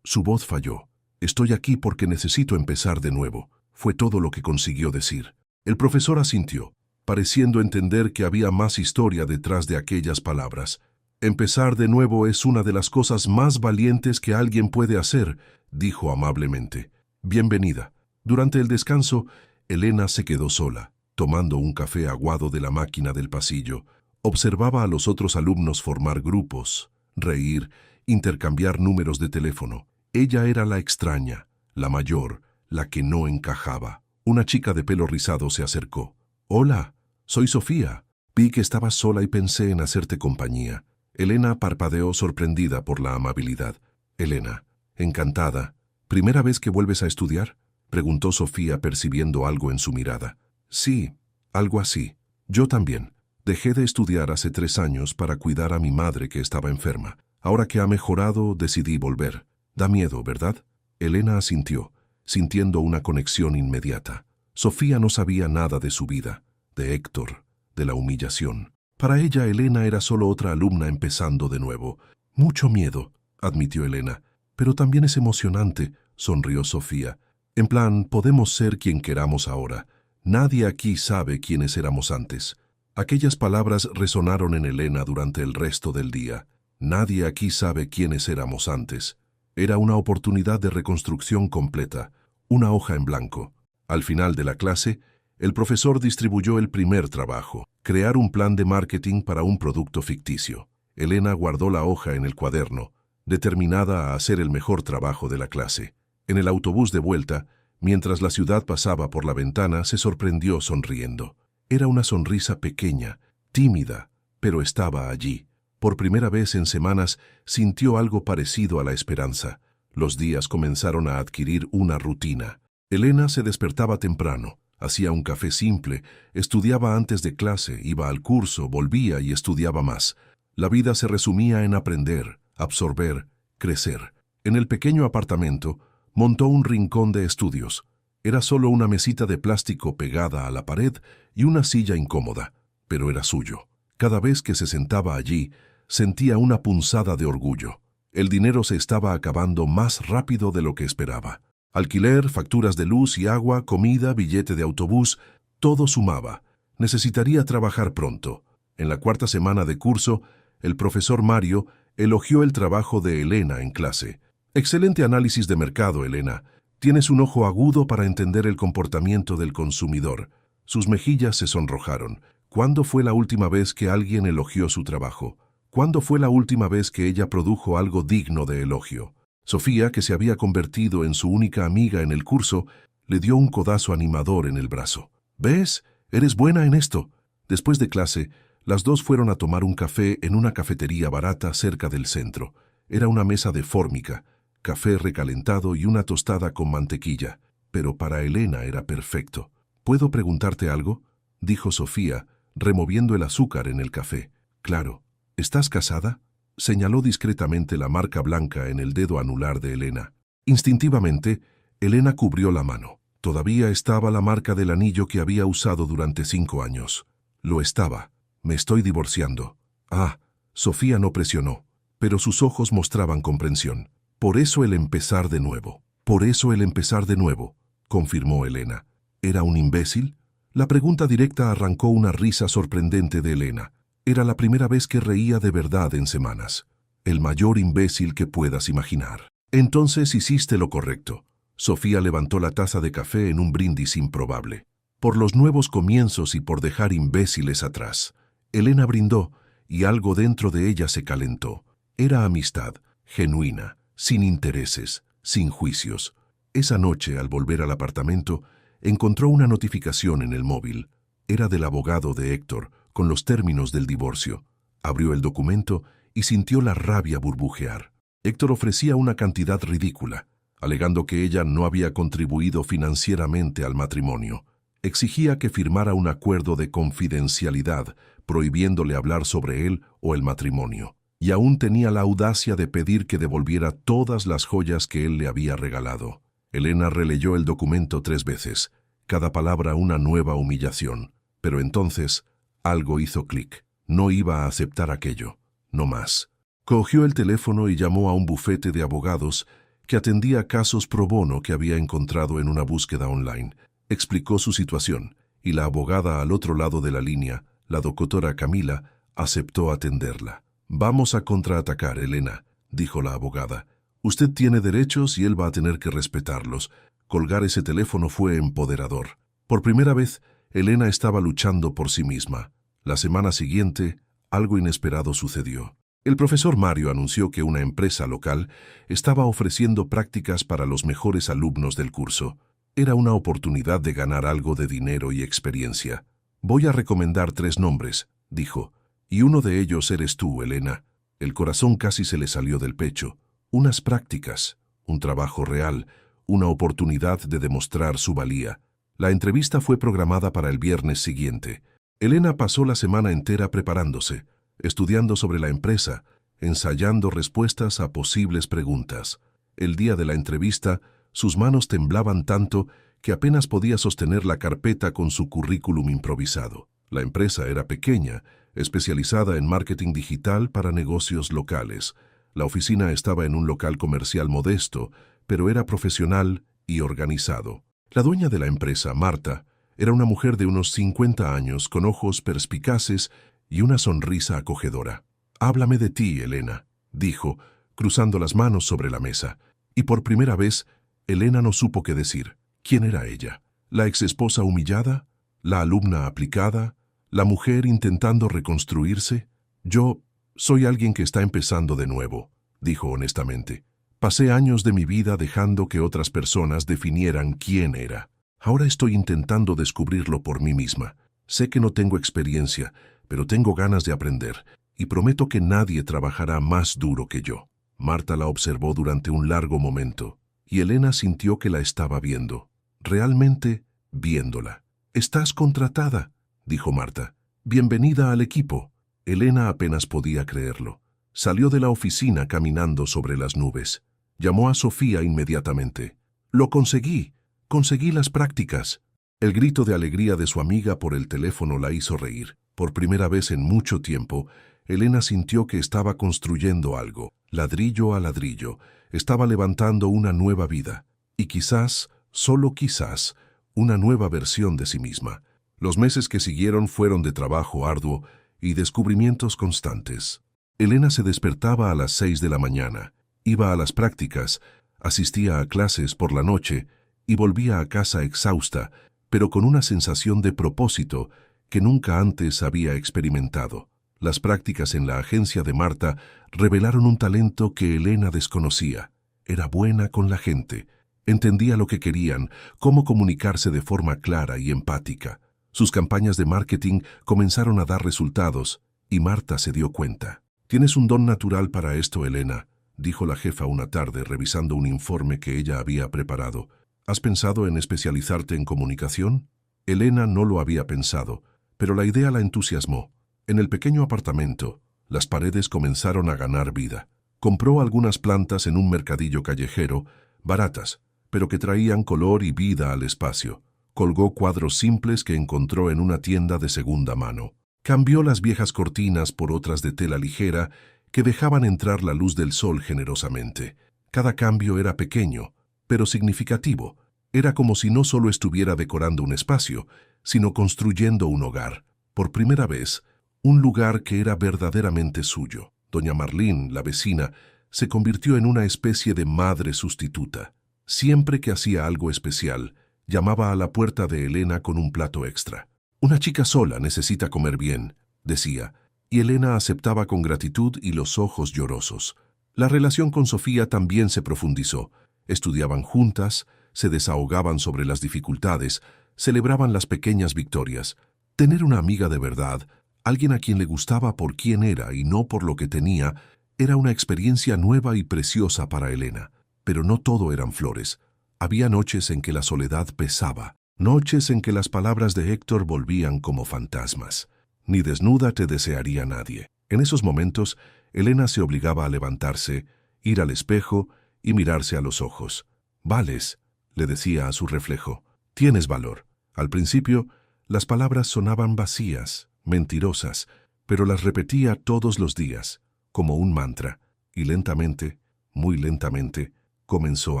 Su voz falló. «Estoy aquí porque necesito empezar de nuevo», fue todo lo que consiguió decir. El profesor asintió, pareciendo entender que había más historia detrás de aquellas palabras. «Empezar de nuevo es una de las cosas más valientes que alguien puede hacer», dijo amablemente. «Bienvenida». Durante el descanso, Elena se quedó sola, tomando un café aguado de la máquina del pasillo. Observaba a los otros alumnos formar grupos, reír, intercambiar números de teléfono. Ella era la extraña, la mayor, la que no encajaba. Una chica de pelo rizado se acercó. «Hola, soy Sofía. Vi que estabas sola y pensé en hacerte compañía». Elena parpadeó sorprendida por la amabilidad. «Elena, encantada. ¿Primera vez que vuelves a estudiar?», preguntó Sofía percibiendo algo en su mirada. «Sí, algo así. Yo también. Dejé de estudiar hace 3 años para cuidar a mi madre que estaba enferma. Ahora que ha mejorado, decidí volver. Da miedo, ¿verdad?». Elena asintió, sintiendo una conexión inmediata. Sofía no sabía nada de su vida, de Héctor, de la humillación. Para ella, Elena era solo otra alumna empezando de nuevo. «Mucho miedo», admitió Elena. «Pero también es emocionante», sonrió Sofía. «En plan, podemos ser quien queramos ahora. Nadie aquí sabe quiénes éramos antes». Aquellas palabras resonaron en Elena durante el resto del día. Nadie aquí sabe quiénes éramos antes. Era una oportunidad de reconstrucción completa, una hoja en blanco. Al final de la clase, el profesor distribuyó el primer trabajo, crear un plan de marketing para un producto ficticio. Elena guardó la hoja en el cuaderno, determinada a hacer el mejor trabajo de la clase. En el autobús de vuelta, mientras la ciudad pasaba por la ventana, se sorprendió sonriendo. Era una sonrisa pequeña, tímida, pero estaba allí. Por primera vez en semanas sintió algo parecido a la esperanza. Los días comenzaron a adquirir una rutina. Elena se despertaba temprano, hacía un café simple, estudiaba antes de clase, iba al curso, volvía y estudiaba más. La vida se resumía en aprender, absorber, crecer. En el pequeño apartamento, montó un rincón de estudios. Era solo una mesita de plástico pegada a la pared y una silla incómoda, pero era suyo. Cada vez que se sentaba allí, sentía una punzada de orgullo. El dinero se estaba acabando más rápido de lo que esperaba. Alquiler, facturas de luz y agua, comida, billete de autobús, todo sumaba. Necesitaría trabajar pronto. En la cuarta semana de curso, el profesor Mario elogió el trabajo de Elena en clase. Excelente análisis de mercado, Elena. Tienes un ojo agudo para entender el comportamiento del consumidor. Sus mejillas se sonrojaron. ¿Cuándo fue la última vez que alguien elogió su trabajo? ¿Cuándo fue la última vez que ella produjo algo digno de elogio? Sofía, que se había convertido en su única amiga en el curso, le dio un codazo animador en el brazo. ¿Ves? Eres buena en esto. Después de clase, las dos fueron a tomar un café en una cafetería barata cerca del centro. Era una mesa de fórmica, café recalentado y una tostada con mantequilla. Pero para Elena era perfecto. ¿Puedo preguntarte algo?, dijo Sofía, removiendo el azúcar en el café. Claro. ¿Estás casada?, señaló discretamente la marca blanca en el dedo anular de Elena. Instintivamente, Elena cubrió la mano. Todavía estaba la marca del anillo que había usado durante 5 años. Lo estaba. Me estoy divorciando. Ah, Sofía no presionó, pero sus ojos mostraban comprensión. Por eso el empezar de nuevo. Por eso el empezar de nuevo, confirmó Elena. ¿Era un imbécil? La pregunta directa arrancó una risa sorprendente de Elena. Era la primera vez que reía de verdad en semanas. El mayor imbécil que puedas imaginar. Entonces hiciste lo correcto. Sofía levantó la taza de café en un brindis improbable. Por los nuevos comienzos y por dejar imbéciles atrás. Elena brindó, y algo dentro de ella se calentó. Era amistad, genuina, sin intereses, sin juicios. Esa noche, al volver al apartamento, encontró una notificación en el móvil. Era del abogado de Héctor, con los términos del divorcio. Abrió el documento y sintió la rabia burbujear. Héctor ofrecía una cantidad ridícula, alegando que ella no había contribuido financieramente al matrimonio. Exigía que firmara un acuerdo de confidencialidad, prohibiéndole hablar sobre él o el matrimonio. Y aún tenía la audacia de pedir que devolviera todas las joyas que él le había regalado. Elena releyó el documento 3 veces, cada palabra una nueva humillación. Pero entonces, algo hizo clic. No iba a aceptar aquello. No más. Cogió el teléfono y llamó a un bufete de abogados que atendía casos pro bono que había encontrado en una búsqueda online. Explicó su situación, y la abogada al otro lado de la línea, la doctora Camila, aceptó atenderla. «Vamos a contraatacar, Elena», dijo la abogada. «Usted tiene derechos y él va a tener que respetarlos». Colgar ese teléfono fue empoderador. Por primera vez, Elena estaba luchando por sí misma. La semana siguiente, algo inesperado sucedió. El profesor Mario anunció que una empresa local estaba ofreciendo prácticas para los mejores alumnos del curso. Era una oportunidad de ganar algo de dinero y experiencia. «Voy a recomendar 3 nombres», dijo, «y uno de ellos eres tú, Elena». El corazón casi se le salió del pecho. Unas prácticas, un trabajo real, una oportunidad de demostrar su valía. La entrevista fue programada para el viernes siguiente. Elena pasó la semana entera preparándose, estudiando sobre la empresa, ensayando respuestas a posibles preguntas. El día de la entrevista, sus manos temblaban tanto que apenas podía sostener la carpeta con su currículum improvisado. La empresa era pequeña, especializada en marketing digital para negocios locales. La oficina estaba en un local comercial modesto, pero era profesional y organizado. La dueña de la empresa, Marta, era una mujer de unos 50 años, con ojos perspicaces y una sonrisa acogedora. «Háblame de ti, Elena», dijo, cruzando las manos sobre la mesa. Y por primera vez, Elena no supo qué decir. ¿Quién era ella? ¿La exesposa humillada? ¿La alumna aplicada? ¿La mujer intentando reconstruirse? «Yo soy alguien que está empezando de nuevo», dijo honestamente. «Pasé años de mi vida dejando que otras personas definieran quién era. Ahora estoy intentando descubrirlo por mí misma. Sé que no tengo experiencia, pero tengo ganas de aprender, y prometo que nadie trabajará más duro que yo. Marta la observó durante un largo momento, y Elena sintió que la estaba viendo, realmente viéndola. «Estás contratada», dijo Marta. «Bienvenida al equipo». Elena apenas podía creerlo. Salió de la oficina caminando sobre las nubes. Llamó a Sofía inmediatamente. «Lo conseguí. Conseguí las prácticas». El grito de alegría de su amiga por el teléfono la hizo reír. Por primera vez en mucho tiempo, Elena sintió que estaba construyendo algo, ladrillo a ladrillo. Estaba levantando una nueva vida. Y quizás, solo quizás, una nueva versión de sí misma. Los meses que siguieron fueron de trabajo arduo y descubrimientos constantes. Elena se despertaba a las 6 de la mañana, iba a las prácticas, asistía a clases por la noche y volvía a casa exhausta, pero con una sensación de propósito que nunca antes había experimentado. Las prácticas en la agencia de Marta revelaron un talento que Elena desconocía. Era buena con la gente, entendía lo que querían, cómo comunicarse de forma clara y empática. Sus campañas de marketing comenzaron a dar resultados y Marta se dio cuenta. «Tienes un don natural para esto, Elena», dijo la jefa una tarde revisando un informe que ella había preparado. «¿Has pensado en especializarte en comunicación?» Elena no lo había pensado, pero la idea la entusiasmó. En el pequeño apartamento, las paredes comenzaron a ganar vida. Compró algunas plantas en un mercadillo callejero, baratas, pero que traían color y vida al espacio. Colgó cuadros simples que encontró en una tienda de segunda mano. Cambió las viejas cortinas por otras de tela ligera que dejaban entrar la luz del sol generosamente. Cada cambio era pequeño, pero significativo. Era como si no solo estuviera decorando un espacio, sino construyendo un hogar. Por primera vez, un lugar que era verdaderamente suyo. Doña Marlene, la vecina, se convirtió en una especie de madre sustituta. Siempre que hacía algo especial, llamaba a la puerta de Elena con un plato extra. «Una chica sola necesita comer bien», decía, y Elena aceptaba con gratitud y los ojos llorosos. La relación con Sofía también se profundizó. Estudiaban juntas, se desahogaban sobre las dificultades, celebraban las pequeñas victorias. Tener una amiga de verdad, alguien a quien le gustaba por quién era y no por lo que tenía, era una experiencia nueva y preciosa para Elena. Pero no todo eran flores. Había noches en que la soledad pesaba, noches en que las palabras de Héctor volvían como fantasmas. «Ni desnuda te desearía nadie». En esos momentos, Elena se obligaba a levantarse, ir al espejo y mirarse a los ojos. «Vales», le decía a su reflejo. «Tienes valor». Al principio, las palabras sonaban vacías, mentirosas, pero las repetía todos los días, como un mantra, y lentamente, muy lentamente, comenzó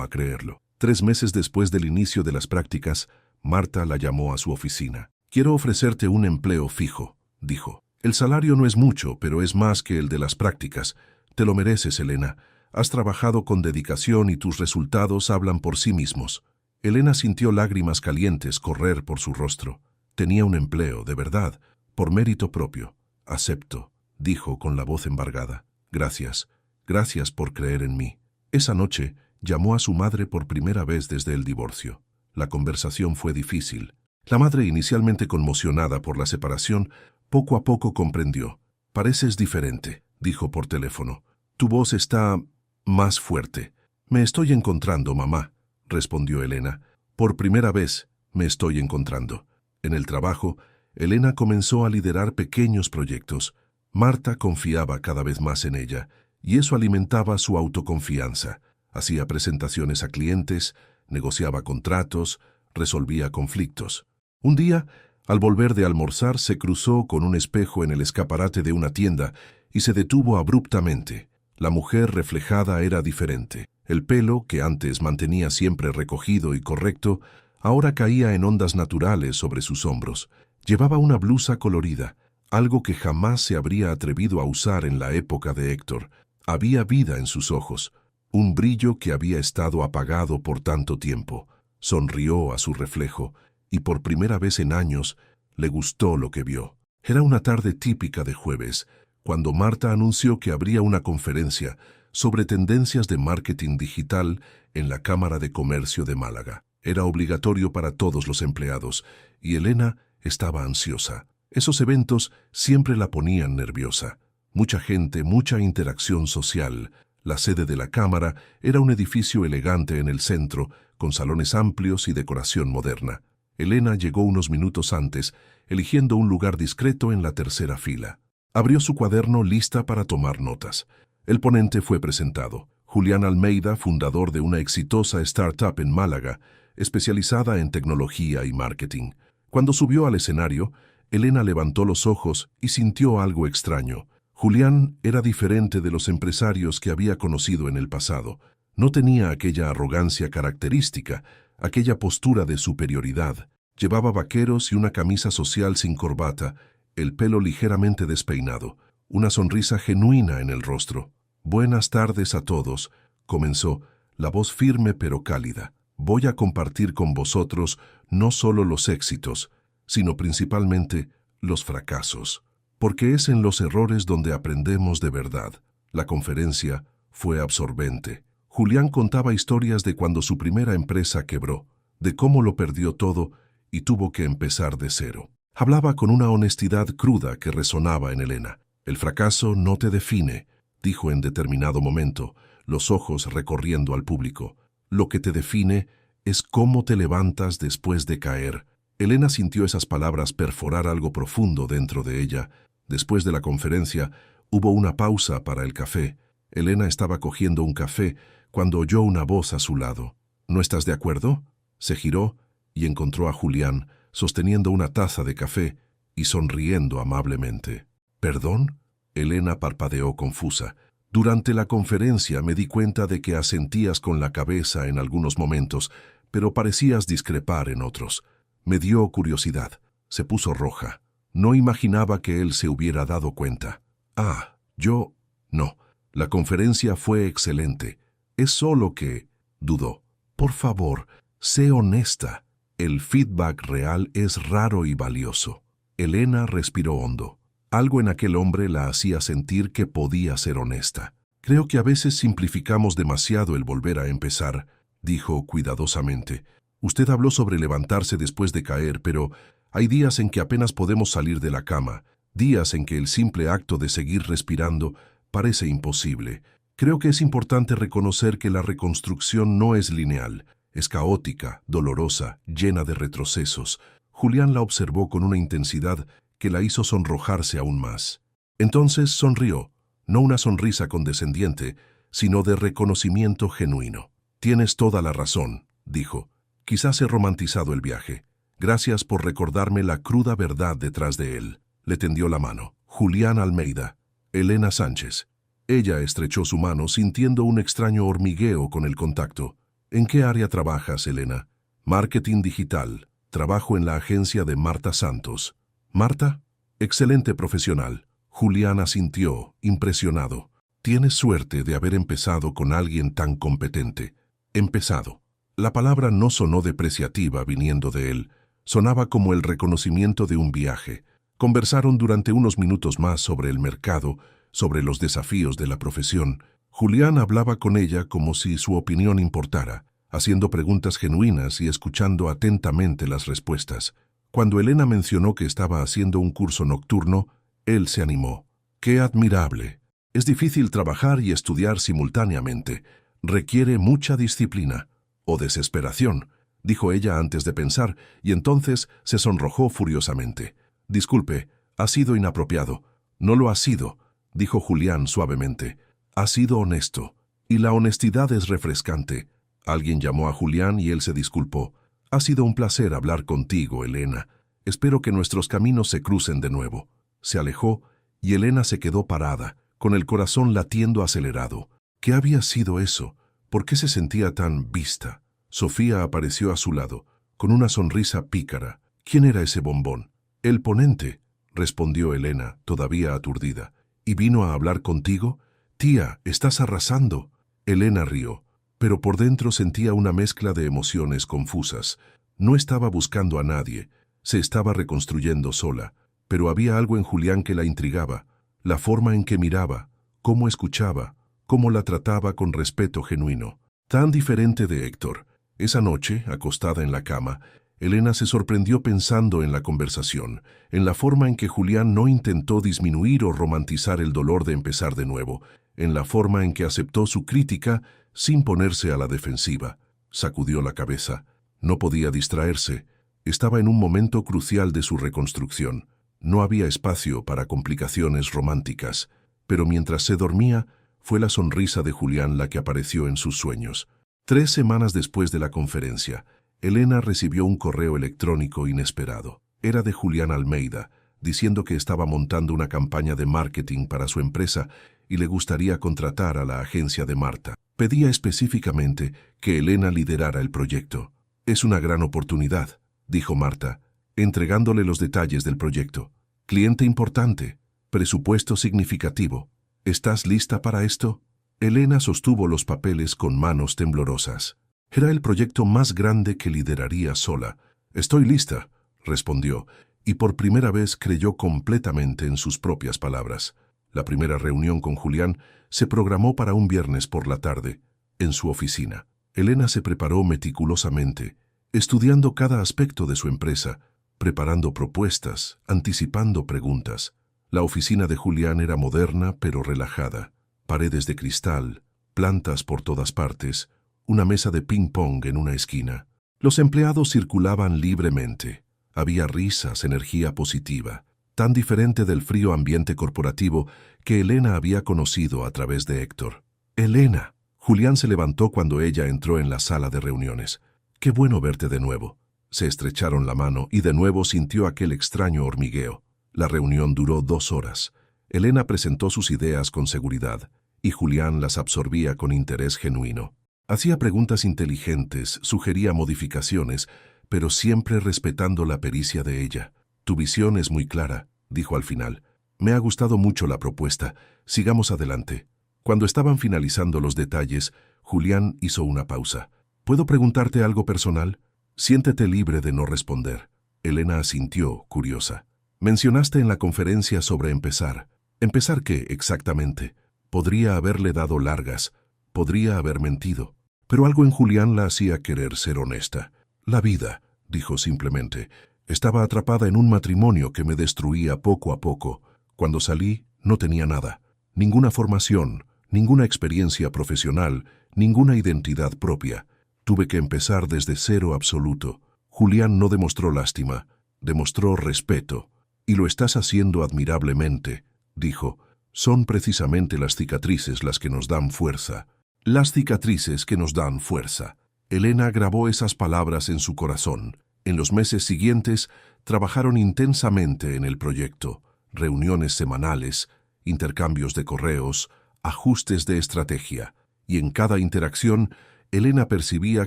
a creerlo. 3 meses después del inicio de las prácticas, Marta la llamó a su oficina. «Quiero ofrecerte un empleo fijo», dijo. «El salario no es mucho, pero es más que el de las prácticas. Te lo mereces, Elena. Has trabajado con dedicación y tus resultados hablan por sí mismos». Elena sintió lágrimas calientes correr por su rostro. Tenía un empleo, de verdad, por mérito propio. «Acepto», dijo con la voz embargada. «Gracias. Gracias por creer en mí». Esa noche llamó a su madre por primera vez desde el divorcio. La conversación fue difícil. La madre, inicialmente conmocionada por la separación, poco a poco comprendió. «Pareces diferente», dijo por teléfono. «Tu voz está más fuerte». «Me estoy encontrando, mamá», respondió Elena. «Por primera vez me estoy encontrando». En el trabajo, Elena comenzó a liderar pequeños proyectos. Marta confiaba cada vez más en ella, y eso alimentaba su autoconfianza. Hacía presentaciones a clientes, negociaba contratos, resolvía conflictos. Un día, al volver de almorzar, se cruzó con un espejo en el escaparate de una tienda y se detuvo abruptamente. La mujer reflejada era diferente. El pelo, que antes mantenía siempre recogido y correcto, ahora caía en ondas naturales sobre sus hombros. Llevaba una blusa colorida, algo que jamás se habría atrevido a usar en la época de Héctor. Había vida en sus ojos, un brillo que había estado apagado por tanto tiempo. Sonrió a su reflejo y por primera vez en años le gustó lo que vio. Era una tarde típica de jueves, cuando Marta anunció que habría una conferencia sobre tendencias de marketing digital en la Cámara de Comercio de Málaga. Era obligatorio para todos los empleados, y Elena Estaba ansiosa. Esos eventos siempre la ponían nerviosa. Mucha gente, mucha interacción social. La sede de la Cámara era un edificio elegante en el centro, con salones amplios y decoración moderna. Elena llegó unos minutos antes, eligiendo un lugar discreto en la tercera fila. Abrió su cuaderno lista para tomar notas. El ponente fue presentado. Julián Almeida, fundador de una exitosa startup en Málaga, especializada en tecnología y marketing. Cuando subió al escenario, Elena levantó los ojos y sintió algo extraño. Julián era diferente de los empresarios que había conocido en el pasado. No tenía aquella arrogancia característica, aquella postura de superioridad. Llevaba vaqueros y una camisa social sin corbata, el pelo ligeramente despeinado, una sonrisa genuina en el rostro. «Buenas tardes a todos», comenzó, la voz firme pero cálida. «Voy a compartir con vosotros no solo los éxitos, sino principalmente los fracasos, porque es en los errores donde aprendemos de verdad». La conferencia fue absorbente. Julián contaba historias de cuando su primera empresa quebró, de cómo lo perdió todo y tuvo que empezar de cero. Hablaba con una honestidad cruda que resonaba en Elena. «El fracaso no te define», dijo en determinado momento, los ojos recorriendo al público. «Lo que te define es cómo te levantas después de caer». Elena sintió esas palabras perforar algo profundo dentro de ella. Después de la conferencia, hubo una pausa para el café. Elena estaba cogiendo un café cuando oyó una voz a su lado. «¿No estás de acuerdo?». Se giró y encontró a Julián sosteniendo una taza de café y sonriendo amablemente. «¿Perdón?». Elena parpadeó confusa. «Durante la conferencia me di cuenta de que asentías con la cabeza en algunos momentos, pero parecías discrepar en otros. Me dio curiosidad». Se puso roja. No imaginaba que él se hubiera dado cuenta. «Ah, yo... no. La conferencia fue excelente. Es solo que...». Dudó. «Por favor, sé honesta. El feedback real es raro y valioso». Elena respiró hondo. Algo en aquel hombre la hacía sentir que podía ser honesta. «Creo que a veces simplificamos demasiado el volver a empezar», dijo cuidadosamente. «Usted habló sobre levantarse después de caer, pero hay días en que apenas podemos salir de la cama, días en que el simple acto de seguir respirando parece imposible. Creo que es importante reconocer que la reconstrucción no es lineal, es caótica, dolorosa, llena de retrocesos». Julián la observó con una intensidad que la hizo sonrojarse aún más. Entonces sonrió, no una sonrisa condescendiente, sino de reconocimiento genuino. «Tienes toda la razón», dijo. «Quizás he romantizado el viaje. Gracias por recordarme la cruda verdad detrás de él». Le tendió la mano. «Julián Almeida, Elena Sánchez». Ella estrechó su mano sintiendo un extraño hormigueo con el contacto. «¿En qué área trabajas, Elena?» «Marketing digital. Trabajo en la agencia de Marta Santos». «¿Marta?» «Excelente profesional». Julián asintió, impresionado. «Tienes suerte de haber empezado con alguien tan competente». «Empezado». La palabra no sonó depreciativa viniendo de él. Sonaba como el reconocimiento de un viaje. Conversaron durante unos minutos más sobre el mercado, sobre los desafíos de la profesión. Julián hablaba con ella como si su opinión importara, haciendo preguntas genuinas y escuchando atentamente las respuestas. Cuando Elena mencionó que estaba haciendo un curso nocturno, él se animó. «Qué admirable. Es difícil trabajar y estudiar simultáneamente. Requiere mucha disciplina». «O desesperación», dijo ella antes de pensar, y entonces se sonrojó furiosamente. «Disculpe, ha sido inapropiado». «No lo ha sido», dijo Julián suavemente. «Ha sido honesto. Y la honestidad es refrescante». Alguien llamó a Julián y él se disculpó. «Ha sido un placer hablar contigo, Elena. Espero que nuestros caminos se crucen de nuevo». Se alejó y Elena se quedó parada, con el corazón latiendo acelerado. ¿Qué había sido eso? ¿Por qué se sentía tan vista? Sofía apareció a su lado, con una sonrisa pícara. ¿Quién era ese bombón? «El ponente», respondió Elena, todavía aturdida. «¿Y vino a hablar contigo? Tía, estás arrasando». Elena rió, pero por dentro sentía una mezcla de emociones confusas. No estaba buscando a nadie, se estaba reconstruyendo sola, pero había algo en Julián que la intrigaba, la forma en que miraba, cómo escuchaba, cómo la trataba con respeto genuino. Tan diferente de Héctor. Esa noche, acostada en la cama, Elena se sorprendió pensando en la conversación, en la forma en que Julián no intentó disminuir o romantizar el dolor de empezar de nuevo, en la forma en que aceptó su crítica sin ponerse a la defensiva. Sacudió la cabeza. No podía distraerse. Estaba en un momento crucial de su reconstrucción. No había espacio para complicaciones románticas, pero mientras se dormía, fue la sonrisa de Julián la que apareció en sus sueños. 3 semanas después de la conferencia, Elena recibió un correo electrónico inesperado. Era de Julián Almeida, diciendo que estaba montando una campaña de marketing para su empresa y le gustaría contratar a la agencia de Marta. Pedía específicamente que Elena liderara el proyecto. «Es una gran oportunidad», dijo Marta, entregándole los detalles del proyecto. «Cliente importante, presupuesto significativo. ¿Estás lista para esto?» Elena sostuvo los papeles con manos temblorosas. Era el proyecto más grande que lideraría sola. «Estoy lista», respondió, y por primera vez creyó completamente en sus propias palabras. La primera reunión con Julián se programó para un viernes por la tarde, en su oficina. Elena se preparó meticulosamente, estudiando cada aspecto de su empresa, preparando propuestas, anticipando preguntas. La oficina de Julián era moderna pero relajada. Paredes de cristal, plantas por todas partes, una mesa de ping-pong en una esquina. Los empleados circulaban libremente. Había risas, energía positiva, tan diferente del frío ambiente corporativo que Elena había conocido a través de Héctor. «Elena». Julián se levantó cuando ella entró en la sala de reuniones. «Qué bueno verte de nuevo». Se estrecharon la mano y de nuevo sintió aquel extraño hormigueo. La reunión duró 2 horas. Elena presentó sus ideas con seguridad y Julián las absorbía con interés genuino. Hacía preguntas inteligentes, sugería modificaciones, pero siempre respetando la pericia de ella. «Tu visión es muy clara», dijo al final. «Me ha gustado mucho la propuesta. Sigamos adelante». Cuando estaban finalizando los detalles, Julián hizo una pausa. «¿Puedo preguntarte algo personal?» «Siéntete libre de no responder». Elena asintió, curiosa. «Mencionaste en la conferencia sobre empezar. ¿Empezar qué, exactamente?» Podría haberle dado largas, podría haber mentido, pero algo en Julián la hacía querer ser honesta. «La vida», dijo simplemente. «Estaba atrapada en un matrimonio que me destruía poco a poco. Cuando salí, no tenía nada. Ninguna formación, ninguna experiencia profesional, ninguna identidad propia. Tuve que empezar desde cero absoluto». Julián no demostró lástima, demostró respeto. «Y lo estás haciendo admirablemente», dijo. «Son precisamente las cicatrices las que nos dan fuerza». Las cicatrices que nos dan fuerza. Elena grabó esas palabras en su corazón. En los meses siguientes, trabajaron intensamente en el proyecto. Reuniones semanales, intercambios de correos, ajustes de estrategia. Y en cada interacción, Elena percibía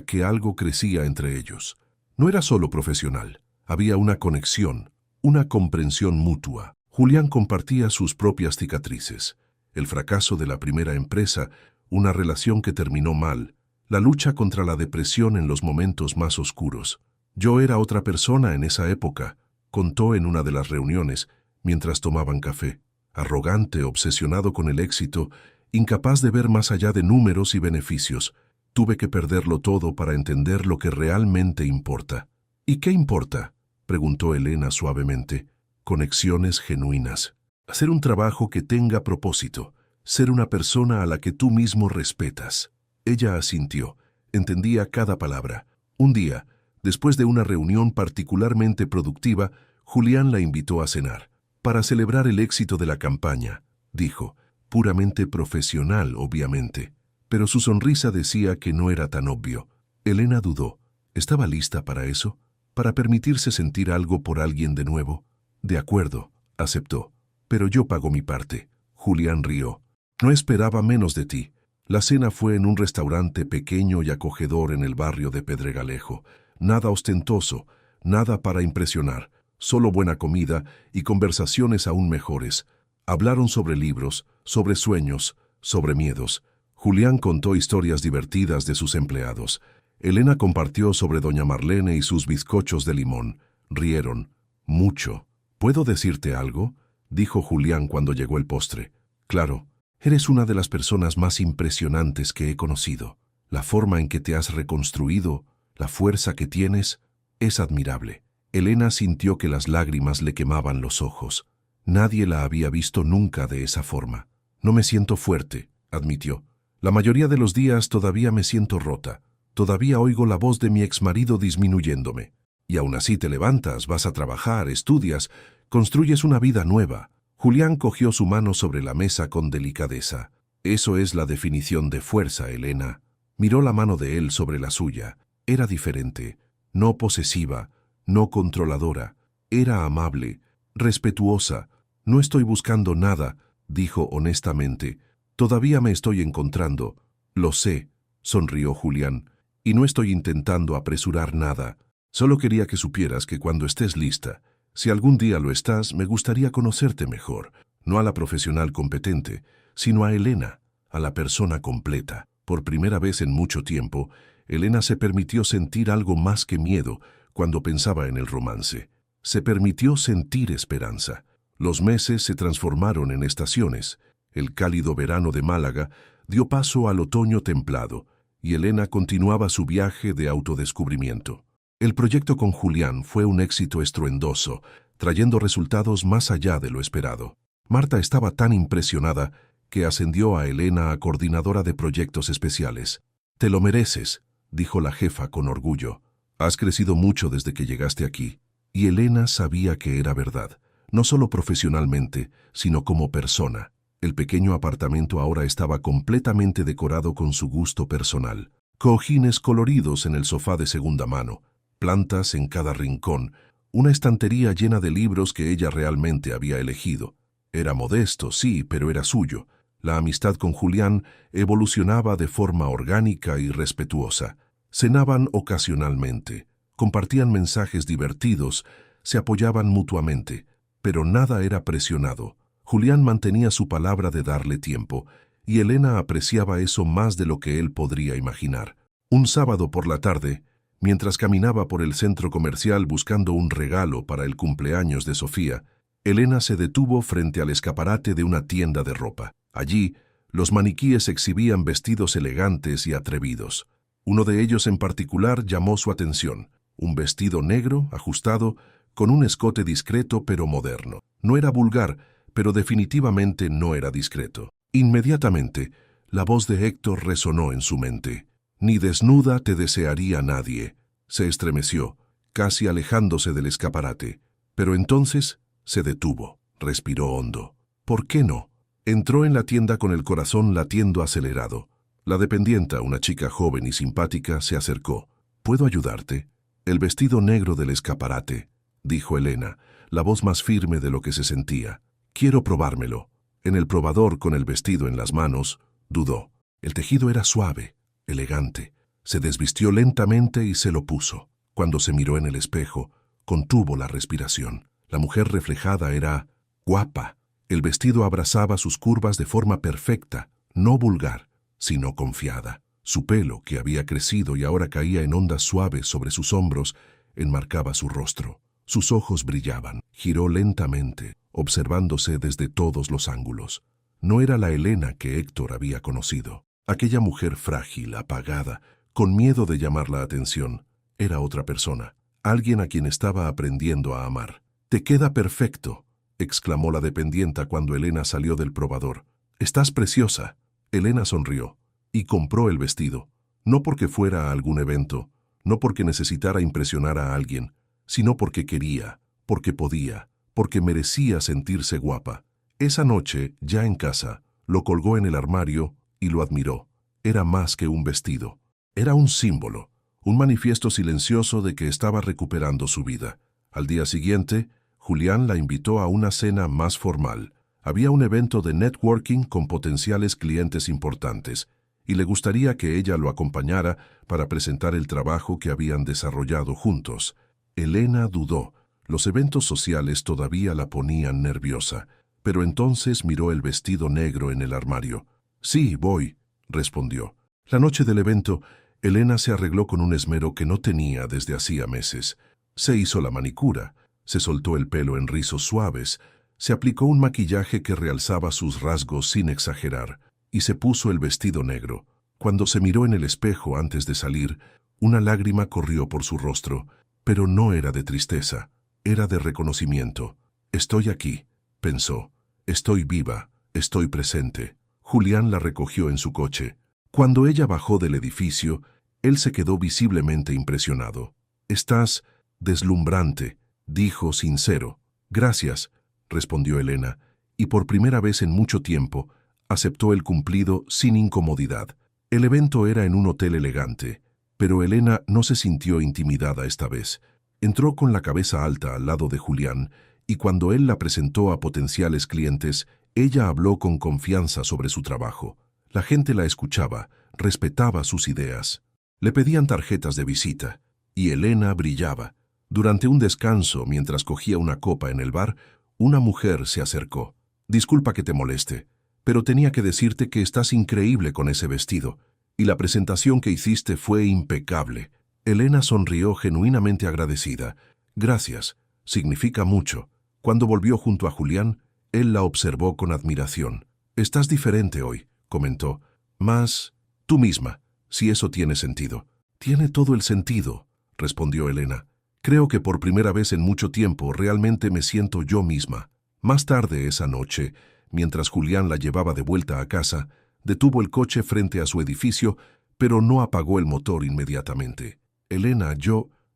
que algo crecía entre ellos. No era solo profesional. Había una conexión, una comprensión mutua. Julián compartía sus propias cicatrices. El fracaso de la primera empresa, una relación que terminó mal, la lucha contra la depresión en los momentos más oscuros. «Yo era otra persona en esa época», contó en una de las reuniones, mientras tomaban café. «Arrogante, obsesionado con el éxito, incapaz de ver más allá de números y beneficios. Tuve que perderlo todo para entender lo que realmente importa». «¿Y qué importa?», preguntó Elena suavemente. «Conexiones genuinas. Hacer un trabajo que tenga propósito. Ser una persona a la que tú mismo respetas». Ella asintió. Entendía cada palabra. Un día, después de una reunión particularmente productiva, Julián la invitó a cenar. «Para celebrar el éxito de la campaña», dijo. «Puramente profesional, obviamente». Pero su sonrisa decía que no era tan obvio. Elena dudó. ¿Estaba lista para eso? ¿Para permitirse sentir algo por alguien de nuevo? «De acuerdo», aceptó. «Pero yo pago mi parte». Julián rió. «No esperaba menos de ti». La cena fue en un restaurante pequeño y acogedor en el barrio de Pedregalejo. Nada ostentoso, nada para impresionar, solo buena comida y conversaciones aún mejores. Hablaron sobre libros, sobre sueños, sobre miedos. Julián contó historias divertidas de sus empleados. Elena compartió sobre doña Marlene y sus bizcochos de limón. Rieron. Mucho. «¿Puedo decirte algo?», dijo Julián cuando llegó el postre. «Claro. Eres una de las personas más impresionantes que he conocido. La forma en que te has reconstruido, la fuerza que tienes, Es admirable. Elena sintió que las lágrimas le quemaban los ojos. Nadie la había visto nunca de esa forma. No me siento fuerte, admitió. La mayoría de los días todavía me siento rota. Todavía oigo la voz de mi exmarido disminuyéndome. Y aún así te levantas, vas a trabajar, estudias, construyes una vida nueva. Julián cogió su mano sobre la mesa con delicadeza. Eso es la definición de fuerza, Elena. Miró la mano de él sobre la suya. Era diferente, no posesiva, no controladora. Era amable, respetuosa. No estoy buscando nada, dijo honestamente. Todavía me estoy encontrando. Lo sé, sonrió Julián, y no estoy intentando apresurar nada. Solo quería que supieras que cuando estés lista, si algún día lo estás, me gustaría conocerte mejor, no a la profesional competente, sino a Elena, a la persona completa. Por primera vez en mucho tiempo, Elena se permitió sentir algo más que miedo cuando pensaba en el romance. Se permitió sentir esperanza. Los meses se transformaron en estaciones. El cálido verano de Málaga dio paso al otoño templado, y Elena continuaba su viaje de autodescubrimiento. El proyecto con Julián fue un éxito estruendoso, trayendo resultados más allá de lo esperado. Marta estaba tan impresionada que ascendió a Elena a coordinadora de proyectos especiales. «Te lo mereces», dijo la jefa con orgullo. «Has crecido mucho desde que llegaste aquí». Y Elena sabía que era verdad, no solo profesionalmente, sino como persona. El pequeño apartamento ahora estaba completamente decorado con su gusto personal. Cojines coloridos en el sofá de segunda mano, plantas en cada rincón, una estantería llena de libros que ella realmente había elegido. Era modesto, sí, pero era suyo. La amistad con Julián evolucionaba de forma orgánica y respetuosa. Cenaban ocasionalmente, compartían mensajes divertidos, se apoyaban mutuamente, pero nada era presionado. Julián mantenía su palabra de darle tiempo, y Elena apreciaba eso más de lo que él podría imaginar. Un sábado por la tarde, mientras caminaba por el centro comercial buscando un regalo para el cumpleaños de Sofía, Elena se detuvo frente al escaparate de una tienda de ropa. Allí, los maniquíes exhibían vestidos elegantes y atrevidos. Uno de ellos en particular llamó su atención. Un vestido negro, ajustado, con un escote discreto pero moderno. No era vulgar, pero definitivamente no era discreto. Inmediatamente, la voz de Héctor resonó en su mente. «Ni desnuda te desearía nadie». Se estremeció, casi alejándose del escaparate. Pero entonces se detuvo, respiró hondo. ¿Por qué no? Entró en la tienda con el corazón latiendo acelerado. La dependienta, una chica joven y simpática, se acercó. «¿Puedo ayudarte?» «El vestido negro del escaparate», dijo Elena, la voz más firme de lo que se sentía. «Quiero probármelo». En el probador, con el vestido en las manos, dudó. El tejido era suave, elegante. Se desvistió lentamente y se lo puso. Cuando se miró en el espejo, contuvo la respiración. La mujer reflejada era guapa. El vestido abrazaba sus curvas de forma perfecta, no vulgar, sino confiada. Su pelo, que había crecido y ahora caía en ondas suaves sobre sus hombros, enmarcaba su rostro. Sus ojos brillaban. Giró lentamente, observándose desde todos los ángulos. No era la Elena que Héctor había conocido. Aquella mujer frágil, apagada, con miedo de llamar la atención, era otra persona, alguien a quien estaba aprendiendo a amar. «Te queda perfecto», exclamó la dependienta cuando Elena salió del probador. «Estás preciosa». Elena sonrió y compró el vestido, no porque fuera a algún evento, no porque necesitara impresionar a alguien, sino porque quería, porque podía, porque merecía sentirse guapa. Esa noche, ya en casa, lo colgó en el armario y lo admiró. Era más que un vestido. Era un símbolo, un manifiesto silencioso de que estaba recuperando su vida. Al día siguiente, Julián la invitó a una cena más formal. Había un evento de networking con potenciales clientes importantes, y le gustaría que ella lo acompañara para presentar el trabajo que habían desarrollado juntos. Elena dudó. Los eventos sociales todavía la ponían nerviosa, pero entonces miró el vestido negro en el armario. «Sí, voy», respondió. La noche del evento, Elena se arregló con un esmero que no tenía desde hacía meses. Se hizo la manicura, se soltó el pelo en rizos suaves, se aplicó un maquillaje que realzaba sus rasgos sin exagerar, y se puso el vestido negro. Cuando se miró en el espejo antes de salir, una lágrima corrió por su rostro, Pero no era de tristeza, era de reconocimiento. Estoy aquí, pensó. Estoy viva, estoy presente. Julián la recogió en su coche. Cuando ella bajó del edificio, él se quedó visiblemente impresionado. «Estás deslumbrante», dijo sincero. «Gracias», respondió Elena, y por primera vez en mucho tiempo aceptó el cumplido sin incomodidad. El evento era en un hotel elegante, pero Elena no se sintió intimidada esta vez. Entró con la cabeza alta al lado de Julián, y cuando él la presentó a potenciales clientes, ella habló con confianza sobre su trabajo. La gente la escuchaba, respetaba sus ideas. Le pedían tarjetas de visita, y Elena brillaba. Durante un descanso, mientras cogía una copa en el bar, una mujer se acercó. «Disculpa que te moleste, pero tenía que decirte que estás increíble con ese vestido, y la presentación que hiciste fue impecable». Elena sonrió genuinamente agradecida. «Gracias, significa mucho». Cuando volvió junto a Julián, él la observó con admiración. «Estás diferente hoy», comentó. «Más tú misma, si eso tiene sentido». «Tiene todo el sentido», respondió Elena. «Creo que por primera vez en mucho tiempo realmente me siento yo misma». Más tarde esa noche, mientras Julián la llevaba de vuelta a casa, detuvo el coche frente a su edificio, pero no apagó el motor inmediatamente. Elena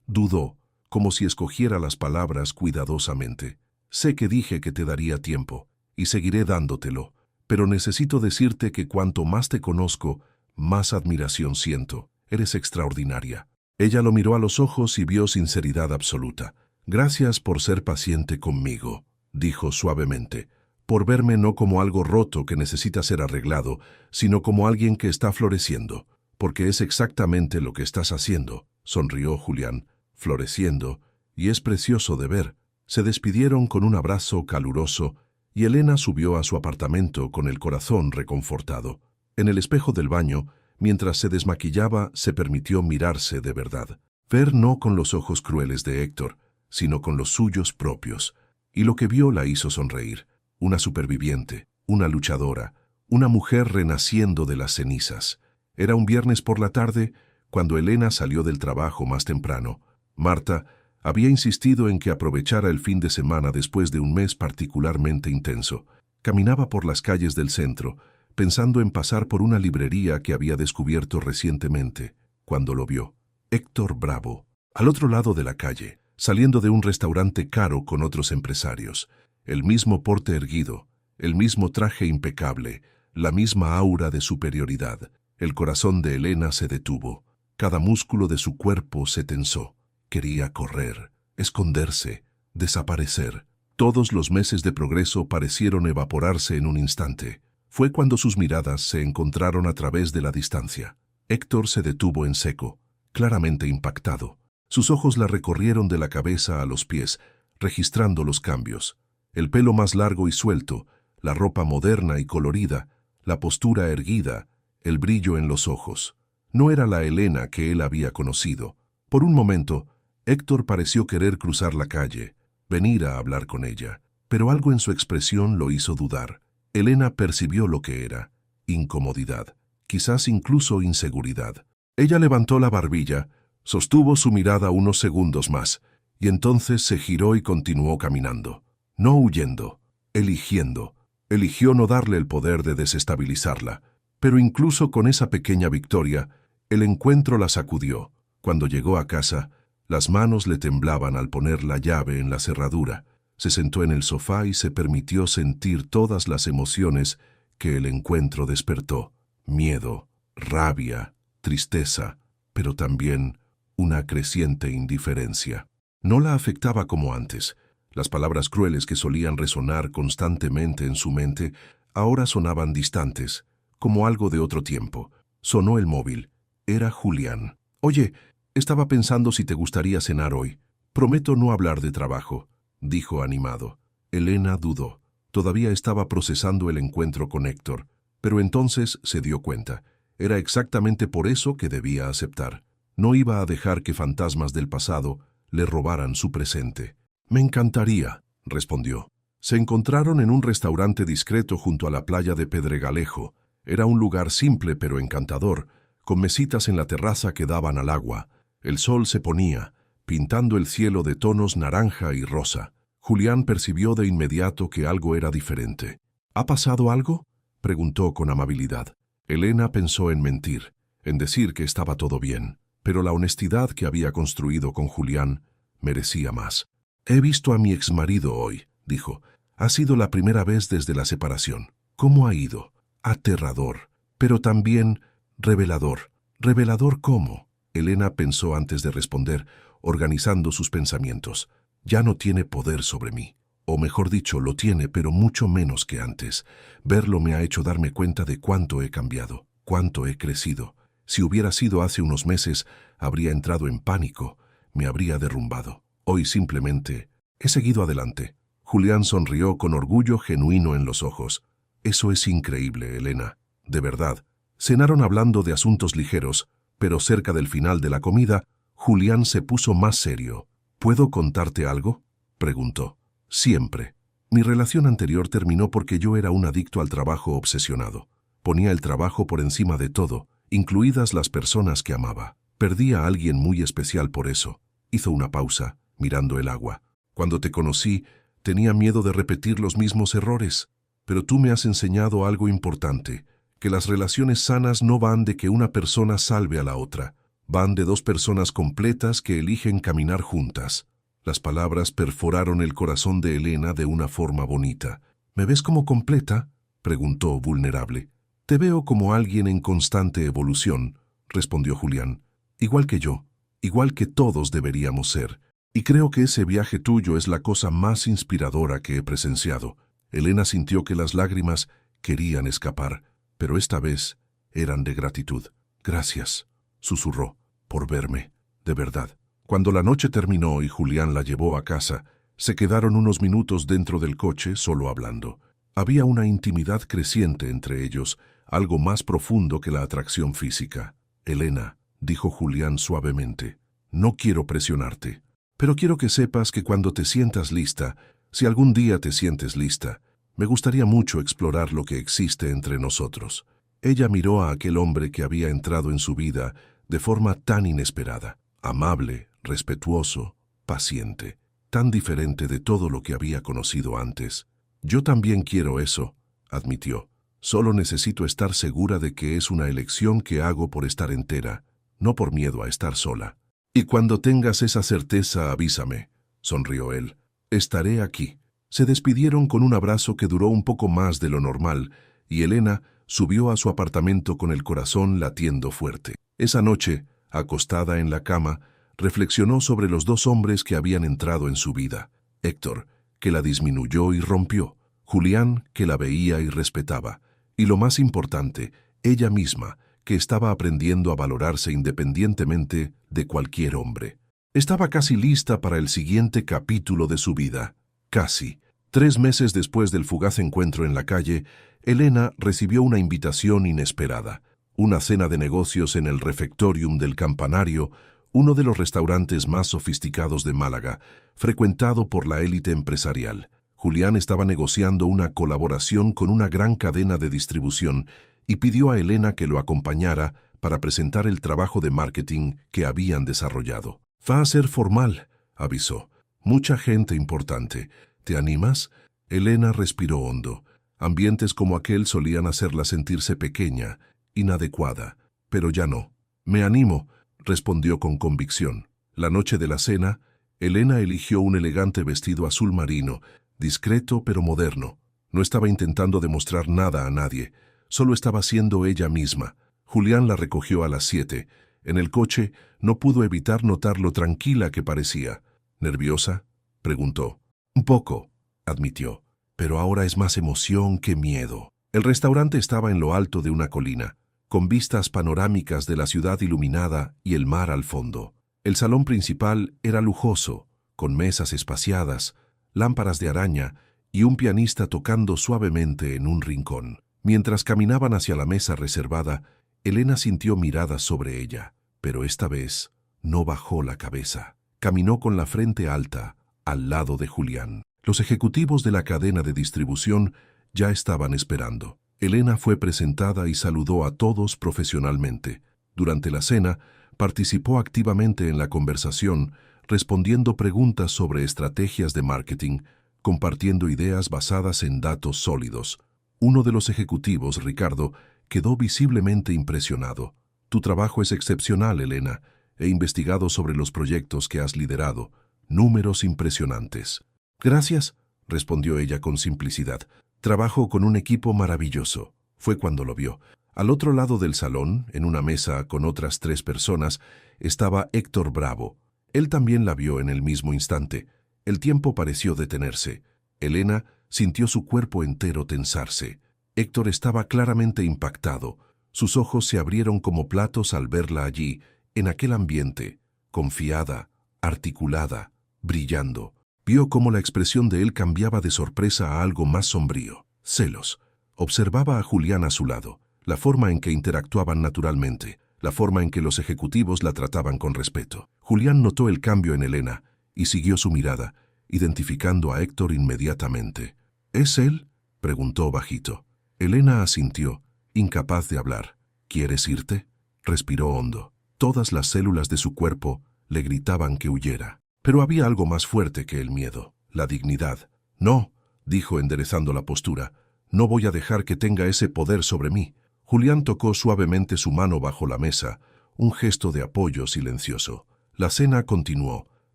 dudó, como si escogiera las palabras cuidadosamente. «Sé que dije que te daría tiempo, y seguiré dándotelo, pero necesito decirte que cuanto más te conozco, más admiración siento. Eres extraordinaria». Ella lo miró a los ojos y vio sinceridad absoluta. «Gracias por ser paciente conmigo», dijo suavemente, «por verme no como algo roto que necesita ser arreglado, sino como alguien que está floreciendo, porque es exactamente lo que estás haciendo», sonrió Julián, «floreciendo, y es precioso de ver». Se despidieron con un abrazo caluroso y Elena subió a su apartamento con el corazón reconfortado. En el espejo del baño, mientras se desmaquillaba, se permitió mirarse de verdad. Ver no con los ojos crueles de Héctor, sino con los suyos propios. Y lo que vio la hizo sonreír. Una superviviente, una luchadora, una mujer renaciendo de las cenizas. Era un viernes por la tarde cuando Elena salió del trabajo más temprano. Marta había insistido en que aprovechara el fin de semana después de un mes particularmente intenso. Caminaba por las calles del centro, pensando en pasar por una librería que había descubierto recientemente, cuando lo vio. Héctor Bravo, al otro lado de la calle, saliendo de un restaurante caro con otros empresarios. El mismo porte erguido, el mismo traje impecable, la misma aura de superioridad. El corazón de Elena se detuvo. Cada músculo de su cuerpo se tensó. Quería correr, esconderse, desaparecer. Todos los meses de progreso parecieron evaporarse en un instante. Fue cuando sus miradas se encontraron a través de la distancia. Héctor se detuvo en seco, claramente impactado. Sus ojos la recorrieron de la cabeza a los pies, registrando los cambios. El pelo más largo y suelto, la ropa moderna y colorida, la postura erguida, el brillo en los ojos. No era la Elena que él había conocido. Por un momento, Héctor pareció querer cruzar la calle, venir a hablar con ella, pero algo en su expresión lo hizo dudar. Elena percibió lo que era: incomodidad, quizás incluso inseguridad. Ella levantó la barbilla, sostuvo su mirada unos segundos más, y entonces se giró y continuó caminando. No huyendo, eligiendo. Eligió no darle el poder de desestabilizarla. Pero incluso con esa pequeña victoria, el encuentro la sacudió. Cuando llegó a casa, las manos le temblaban al poner la llave en la cerradura. Se sentó en el sofá y se permitió sentir todas las emociones que el encuentro despertó. Miedo, rabia, tristeza, pero también una creciente indiferencia. No la afectaba como antes. Las palabras crueles que solían resonar constantemente en su mente ahora sonaban distantes, como algo de otro tiempo. Sonó el móvil. Era Julián. «Oye, estaba pensando si te gustaría cenar hoy. Prometo no hablar de trabajo», dijo animado. Elena dudó. Todavía estaba procesando el encuentro con Héctor, pero entonces se dio cuenta. Era exactamente por eso que debía aceptar. No iba a dejar que fantasmas del pasado le robaran su presente. «Me encantaría», respondió. Se encontraron en un restaurante discreto junto a la playa de Pedregalejo. Era un lugar simple pero encantador, con mesitas en la terraza que daban al agua. El sol se ponía, pintando el cielo de tonos naranja y rosa. Julián percibió de inmediato que algo era diferente. ¿Ha pasado algo?, preguntó con amabilidad. Elena pensó en mentir, en decir que estaba todo bien, pero la honestidad que había construido con Julián merecía más. «He visto a mi exmarido hoy», dijo. «Ha sido la primera vez desde la separación. ¿Cómo ha ido? Aterrador, pero también revelador». «¿Revelador cómo?», Elena pensó antes de responder, organizando sus pensamientos. «Ya no tiene poder sobre mí. O mejor dicho, lo tiene, pero mucho menos que antes. Verlo me ha hecho darme cuenta de cuánto he cambiado, cuánto he crecido. Si hubiera sido hace unos meses, habría entrado en pánico, me habría derrumbado. Hoy simplemente he seguido adelante». Julián sonrió con orgullo genuino en los ojos. «Eso es increíble, Elena. De verdad». Cenaron hablando de asuntos ligeros, pero cerca del final de la comida, Julián se puso más serio. «¿Puedo contarte algo?», preguntó. «Siempre. Mi relación anterior terminó porque yo era un adicto al trabajo obsesionado. Ponía el trabajo por encima de todo, incluidas las personas que amaba. Perdí a alguien muy especial por eso». Hizo una pausa, mirando el agua. «Cuando te conocí, tenía miedo de repetir los mismos errores. Pero tú me has enseñado algo importante, que las relaciones sanas no van de que una persona salve a la otra. Van de dos personas completas que eligen caminar juntas». Las palabras perforaron el corazón de Elena de una forma bonita. «¿Me ves como completa?», preguntó vulnerable. «Te veo como alguien en constante evolución», respondió Julián. «Igual que yo, igual que todos deberíamos ser. Y creo que ese viaje tuyo es la cosa más inspiradora que he presenciado». Elena sintió que las lágrimas querían escapar, pero esta vez eran de gratitud. «Gracias», susurró, «por verme, de verdad». Cuando la noche terminó y Julián la llevó a casa, se quedaron unos minutos dentro del coche solo hablando. Había una intimidad creciente entre ellos, algo más profundo que la atracción física. «Elena», dijo Julián suavemente, «no quiero presionarte, pero quiero que sepas que cuando te sientas lista, si algún día te sientes lista, me gustaría mucho explorar lo que existe entre nosotros». Ella miró a aquel hombre que había entrado en su vida de forma tan inesperada, amable, respetuoso, paciente, tan diferente de todo lo que había conocido antes. «Yo también quiero eso», admitió. «Solo necesito estar segura de que es una elección que hago por estar entera, no por miedo a estar sola». «Y cuando tengas esa certeza, avísame», sonrió él. «Estaré aquí». Se despidieron con un abrazo que duró un poco más de lo normal, y Elena subió a su apartamento con el corazón latiendo fuerte. Esa noche, acostada en la cama, reflexionó sobre los dos hombres que habían entrado en su vida. Héctor, que la disminuyó y rompió. Julián, que la veía y respetaba. Y lo más importante, ella misma, que estaba aprendiendo a valorarse independientemente de cualquier hombre. Estaba casi lista para el siguiente capítulo de su vida. Casi. 3 meses después del fugaz encuentro en la calle, Elena recibió una invitación inesperada. Una cena de negocios en el Refectorium del Campanario, uno de los restaurantes más sofisticados de Málaga, frecuentado por la élite empresarial. Julián estaba negociando una colaboración con una gran cadena de distribución y pidió a Elena que lo acompañara para presentar el trabajo de marketing que habían desarrollado. «Va a ser formal», avisó. «Mucha gente importante. ¿Te animas?». Elena respiró hondo. Ambientes como aquel solían hacerla sentirse pequeña, inadecuada, pero ya no. «Me animo», respondió con convicción. La noche de la cena, Elena eligió un elegante vestido azul marino, discreto pero moderno. No estaba intentando demostrar nada a nadie, solo estaba siendo ella misma. Julián la recogió a las 7. En el coche no pudo evitar notar lo tranquila que parecía. «¿Nerviosa?», preguntó. «Un poco», admitió, «pero ahora es más emoción que miedo». El restaurante estaba en lo alto de una colina, con vistas panorámicas de la ciudad iluminada y el mar al fondo. El salón principal era lujoso, con mesas espaciadas, lámparas de araña y un pianista tocando suavemente en un rincón. Mientras caminaban hacia la mesa reservada, Elena sintió miradas sobre ella, pero esta vez no bajó la cabeza. Caminó con la frente alta, al lado de Julián. Los ejecutivos de la cadena de distribución ya estaban esperando. Elena fue presentada y saludó a todos profesionalmente. Durante la cena, participó activamente en la conversación, respondiendo preguntas sobre estrategias de marketing, compartiendo ideas basadas en datos sólidos. Uno de los ejecutivos, Ricardo, quedó visiblemente impresionado. Tu trabajo es excepcional, Elena. He investigado sobre los proyectos que has liderado. Números impresionantes. Gracias, respondió ella con simplicidad. Trabajo con un equipo maravilloso. Fue cuando lo vio. Al otro lado del salón, en una mesa con otras 3 personas, estaba Héctor Bravo. Él también la vio en el mismo instante. El tiempo pareció detenerse. Elena sintió su cuerpo entero tensarse. Héctor estaba claramente impactado. Sus ojos se abrieron como platos al verla allí, en aquel ambiente, confiada, articulada, brillando. Vio cómo la expresión de él cambiaba de sorpresa a algo más sombrío. Celos. Observaba a Julián a su lado, la forma en que interactuaban naturalmente, la forma en que los ejecutivos la trataban con respeto. Julián notó el cambio en Elena y siguió su mirada, identificando a Héctor inmediatamente. ¿Es él?, preguntó bajito. Elena asintió, incapaz de hablar. ¿Quieres irte?, respiró hondo. Todas las células de su cuerpo le gritaban que huyera. Pero había algo más fuerte que el miedo, la dignidad. No, dijo enderezando la postura, no voy a dejar que tenga ese poder sobre mí. Julián tocó suavemente su mano bajo la mesa, un gesto de apoyo silencioso. La cena continuó,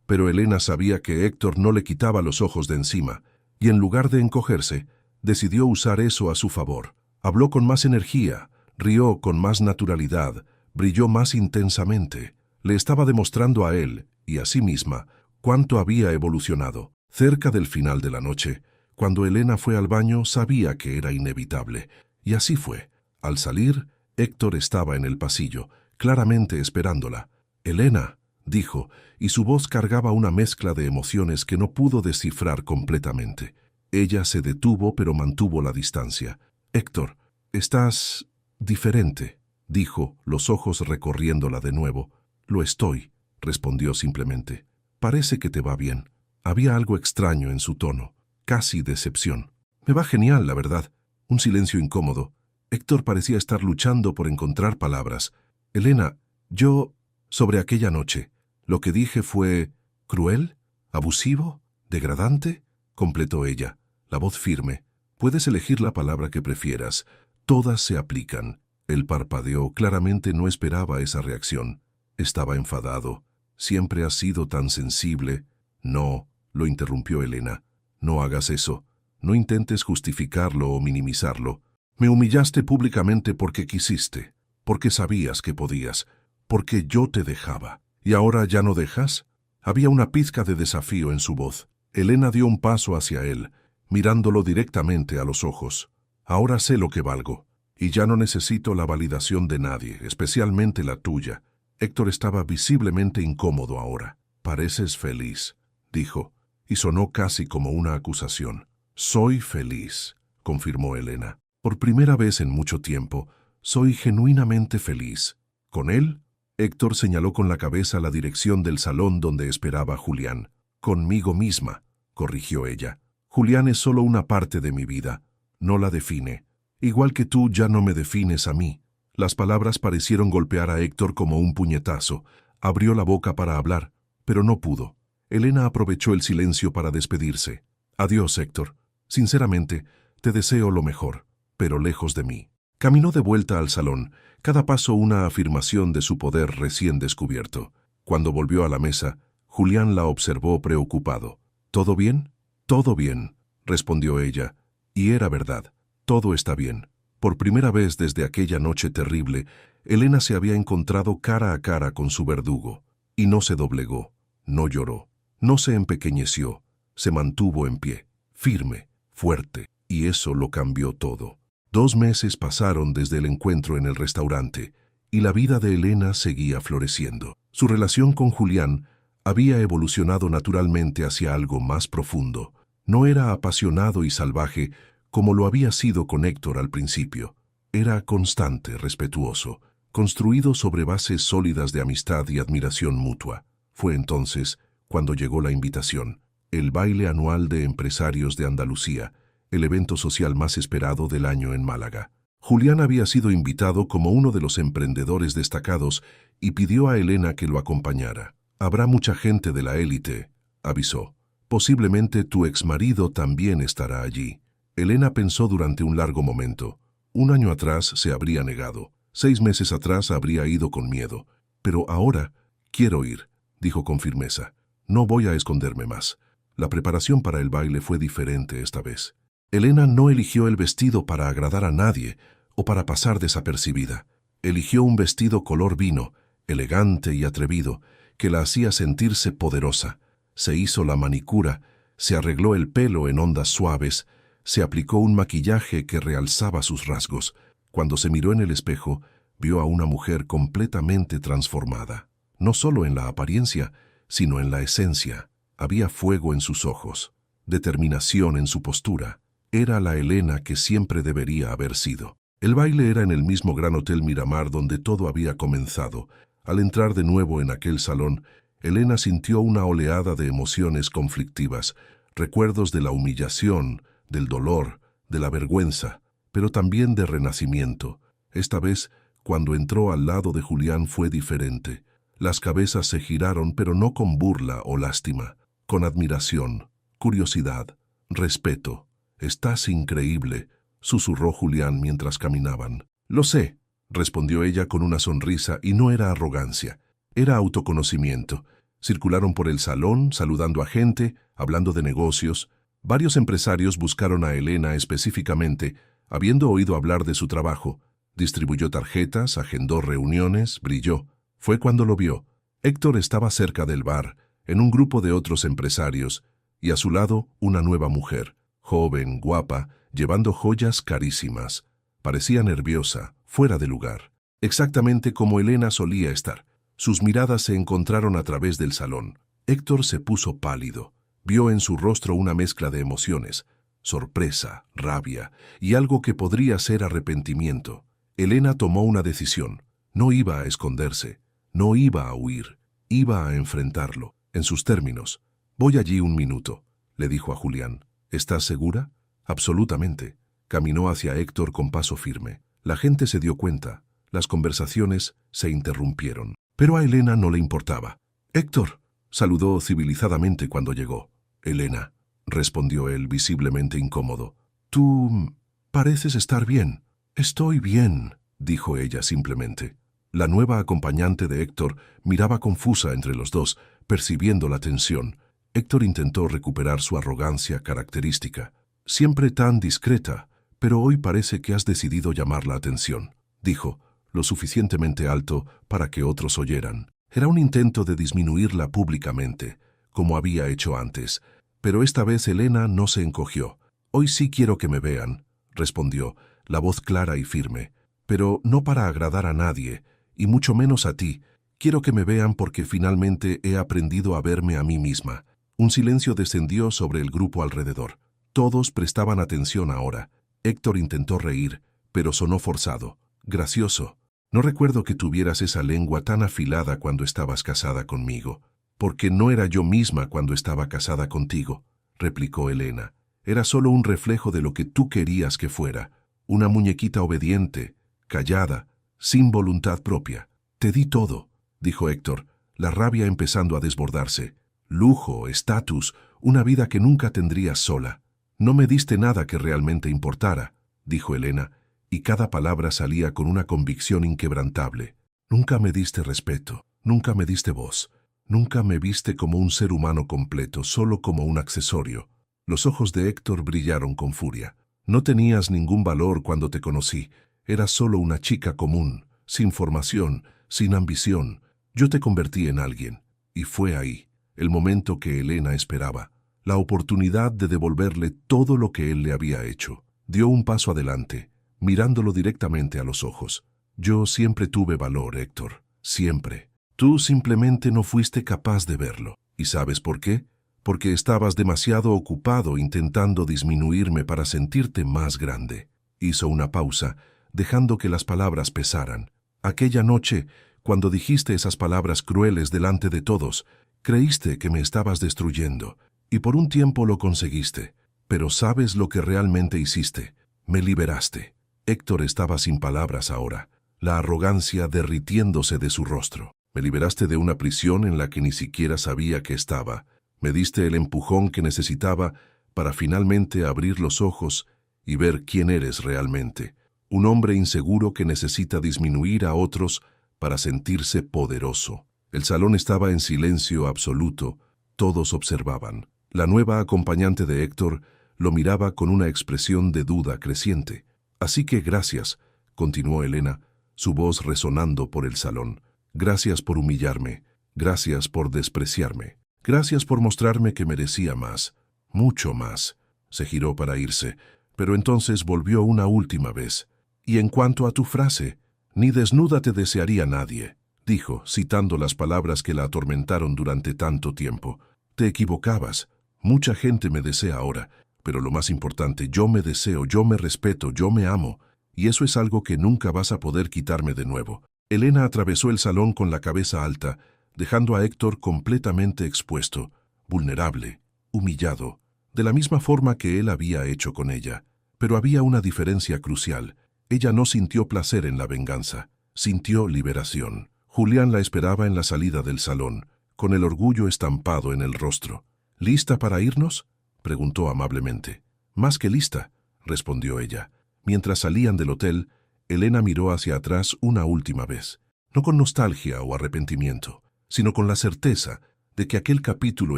pero Elena sabía que Héctor no le quitaba los ojos de encima, y en lugar de encogerse, decidió usar eso a su favor. Habló con más energía, rió con más naturalidad, brilló más intensamente. Le estaba demostrando a él, y a sí misma, cuánto había evolucionado. Cerca del final de la noche, cuando Elena fue al baño, sabía que era inevitable. Y así fue. Al salir, Héctor estaba en el pasillo, claramente esperándola. «Elena», dijo, y su voz cargaba una mezcla de emociones que no pudo descifrar completamente. Ella se detuvo, pero mantuvo la distancia. «Héctor, estás diferente», dijo, los ojos recorriéndola de nuevo. «Lo estoy», respondió simplemente. «Parece que te va bien». Había algo extraño en su tono, casi decepción. «Me va genial, la verdad». Un silencio incómodo. Héctor parecía estar luchando por encontrar palabras. «Elena, yo, sobre aquella noche, lo que dije fue cruel, abusivo, degradante», completó ella, la voz firme. «Puedes elegir la palabra que prefieras. Todas se aplican». Él parpadeó, claramente no esperaba esa reacción. Estaba enfadado. «Siempre has sido tan sensible». «No», lo interrumpió Elena. «No hagas eso. No intentes justificarlo o minimizarlo. Me humillaste públicamente porque quisiste, porque sabías que podías, porque yo te dejaba. ¿Y ahora ya no dejas?». Había una pizca de desafío en su voz. Elena dio un paso hacia él, mirándolo directamente a los ojos. «Ahora sé lo que valgo, y ya no necesito la validación de nadie, especialmente la tuya». Héctor estaba visiblemente incómodo ahora. «Pareces feliz», dijo, y sonó casi como una acusación. «Soy feliz», confirmó Elena. «Por primera vez en mucho tiempo, soy genuinamente feliz». «¿Con él?». Héctor señaló con la cabeza la dirección del salón donde esperaba Julián. «Conmigo misma», corrigió ella. «Julián es solo una parte de mi vida, no la define. Igual que tú ya no me defines a mí». Las palabras parecieron golpear a Héctor como un puñetazo. Abrió la boca para hablar, pero no pudo. Elena aprovechó el silencio para despedirse. «Adiós, Héctor. Sinceramente, te deseo lo mejor, pero lejos de mí». Caminó de vuelta al salón, cada paso una afirmación de su poder recién descubierto. Cuando volvió a la mesa, Julián la observó preocupado. «¿Todo bien?». «Todo bien», respondió ella, y era verdad. Todo está bien. Por primera vez desde aquella noche terrible, Elena se había encontrado cara a cara con su verdugo, y no se doblegó, no lloró, no se empequeñeció, se mantuvo en pie, firme, fuerte, y eso lo cambió todo. 2 meses pasaron desde el encuentro en el restaurante, y la vida de Elena seguía floreciendo. Su relación con Julián había evolucionado naturalmente hacia algo más profundo. No era apasionado y salvaje como lo había sido con Héctor al principio. Era constante, respetuoso, construido sobre bases sólidas de amistad y admiración mutua. Fue entonces cuando llegó la invitación, el baile anual de empresarios de Andalucía, el evento social más esperado del año en Málaga. Julián había sido invitado como uno de los emprendedores destacados y pidió a Elena que lo acompañara. Habrá mucha gente de la élite, avisó. Posiblemente tu exmarido también estará allí. Elena pensó durante un largo momento. 1 año atrás se habría negado. 6 meses atrás habría ido con miedo. Pero ahora quiero ir, dijo con firmeza. No voy a esconderme más. La preparación para el baile fue diferente esta vez. Elena no eligió el vestido para agradar a nadie o para pasar desapercibida. Eligió un vestido color vino, elegante y atrevido, que la hacía sentirse poderosa. Se hizo la manicura, se arregló el pelo en ondas suaves, se aplicó un maquillaje que realzaba sus rasgos. Cuando se miró en el espejo, vio a una mujer completamente transformada. No solo en la apariencia, sino en la esencia. Había fuego en sus ojos, determinación en su postura. Era la Elena que siempre debería haber sido. El baile era en el mismo Gran Hotel Miramar donde todo había comenzado. Al entrar de nuevo en aquel salón, Elena sintió una oleada de emociones conflictivas, recuerdos de la humillación, del dolor, de la vergüenza, pero también de renacimiento. Esta vez, cuando entró al lado de Julián fue diferente. Las cabezas se giraron, pero no con burla o lástima, con admiración, curiosidad, respeto. «Estás increíble», susurró Julián mientras caminaban. «Lo sé», respondió ella con una sonrisa, y no era arrogancia, era autoconocimiento. Circularon por el salón, saludando a gente, hablando de negocios. Varios empresarios buscaron a Elena específicamente, habiendo oído hablar de su trabajo. Distribuyó tarjetas, agendó reuniones, brilló. Fue cuando lo vio. Héctor estaba cerca del bar, en un grupo de otros empresarios, y a su lado una nueva mujer, joven, guapa, llevando joyas carísimas. Parecía nerviosa, fuera de lugar, exactamente como Elena solía estar. Sus miradas se encontraron a través del salón. Héctor se puso pálido. Vio en su rostro una mezcla de emociones, sorpresa, rabia y algo que podría ser arrepentimiento. Elena tomó una decisión. No iba a esconderse, no iba a huir, iba a enfrentarlo, en sus términos. «Voy allí un minuto», le dijo a Julián. «¿Estás segura?» «Absolutamente». Caminó hacia Héctor con paso firme. La gente se dio cuenta. Las conversaciones se interrumpieron. Pero a Elena no le importaba. «Héctor», saludó civilizadamente cuando llegó. «Elena», respondió él visiblemente incómodo. «Tú pareces estar bien». «Estoy bien», dijo ella simplemente. La nueva acompañante de Héctor miraba confusa entre los dos, percibiendo la tensión. Héctor intentó recuperar su arrogancia característica. «Siempre tan discreta, pero hoy parece que has decidido llamar la atención», dijo, lo suficientemente alto para que otros oyeran. Era un intento de disminuirla públicamente, como había hecho antes, pero esta vez Elena no se encogió. «Hoy sí quiero que me vean», respondió, la voz clara y firme, «pero no para agradar a nadie, y mucho menos a ti. Quiero que me vean porque finalmente he aprendido a verme a mí misma». Un silencio descendió sobre el grupo alrededor. Todos prestaban atención ahora. Héctor intentó reír, pero sonó forzado. «Gracioso. No recuerdo que tuvieras esa lengua tan afilada cuando estabas casada conmigo». «Porque no era yo misma cuando estaba casada contigo», replicó Elena. «Era solo un reflejo de lo que tú querías que fuera. Una muñequita obediente, callada, sin voluntad propia. Te di todo», dijo Héctor, la rabia empezando a desbordarse. «Lujo, estatus, una vida que nunca tendrías sola. No me diste nada que realmente importara», dijo Elena, y cada palabra salía con una convicción inquebrantable. «Nunca me diste respeto, nunca me diste voz, nunca me viste como un ser humano completo, solo como un accesorio». Los ojos de Héctor brillaron con furia. «No tenías ningún valor cuando te conocí. Eras solo una chica común, sin formación, sin ambición. Yo te convertí en alguien. Y fue ahí, el momento que Elena esperaba, la oportunidad de devolverle todo lo que él le había hecho. Dio un paso adelante, mirándolo directamente a los ojos. «Yo siempre tuve valor, Héctor, siempre. Tú simplemente no fuiste capaz de verlo. ¿Y sabes por qué? Porque estabas demasiado ocupado intentando disminuirme para sentirte más grande». Hizo una pausa, dejando que las palabras pesaran. «Aquella noche, cuando dijiste esas palabras crueles delante de todos, creíste que me estabas destruyendo, y por un tiempo lo conseguiste. Pero ¿sabes lo que realmente hiciste? Me liberaste». Héctor estaba sin palabras ahora, la arrogancia derritiéndose de su rostro. Me liberaste de una prisión en la que ni siquiera sabía que estaba. Me diste el empujón que necesitaba para finalmente abrir los ojos y ver quién eres realmente. Un hombre inseguro que necesita disminuir a otros para sentirse poderoso. El salón estaba en silencio absoluto. Todos observaban. La nueva acompañante de Héctor lo miraba con una expresión de duda creciente. Así que gracias, continuó Elena, su voz resonando por el salón. Gracias por humillarme. Gracias por despreciarme. Gracias por mostrarme que merecía más. Mucho más. Se giró para irse, pero entonces volvió una última vez. Y en cuanto a tu frase, ni desnuda te desearía nadie, dijo, citando las palabras que la atormentaron durante tanto tiempo. Te equivocabas. Mucha gente me desea ahora, pero lo más importante, yo me deseo, yo me respeto, yo me amo, y eso es algo que nunca vas a poder quitarme de nuevo. Elena atravesó el salón con la cabeza alta, dejando a Héctor completamente expuesto, vulnerable, humillado, de la misma forma que él había hecho con ella. Pero había una diferencia crucial. Ella no sintió placer en la venganza, sintió liberación. Julián la esperaba en la salida del salón, con el orgullo estampado en el rostro. ¿Lista para irnos?, preguntó amablemente. Más que lista, respondió ella. Mientras salían del hotel, Elena miró hacia atrás una última vez, no con nostalgia o arrepentimiento, sino con la certeza de que aquel capítulo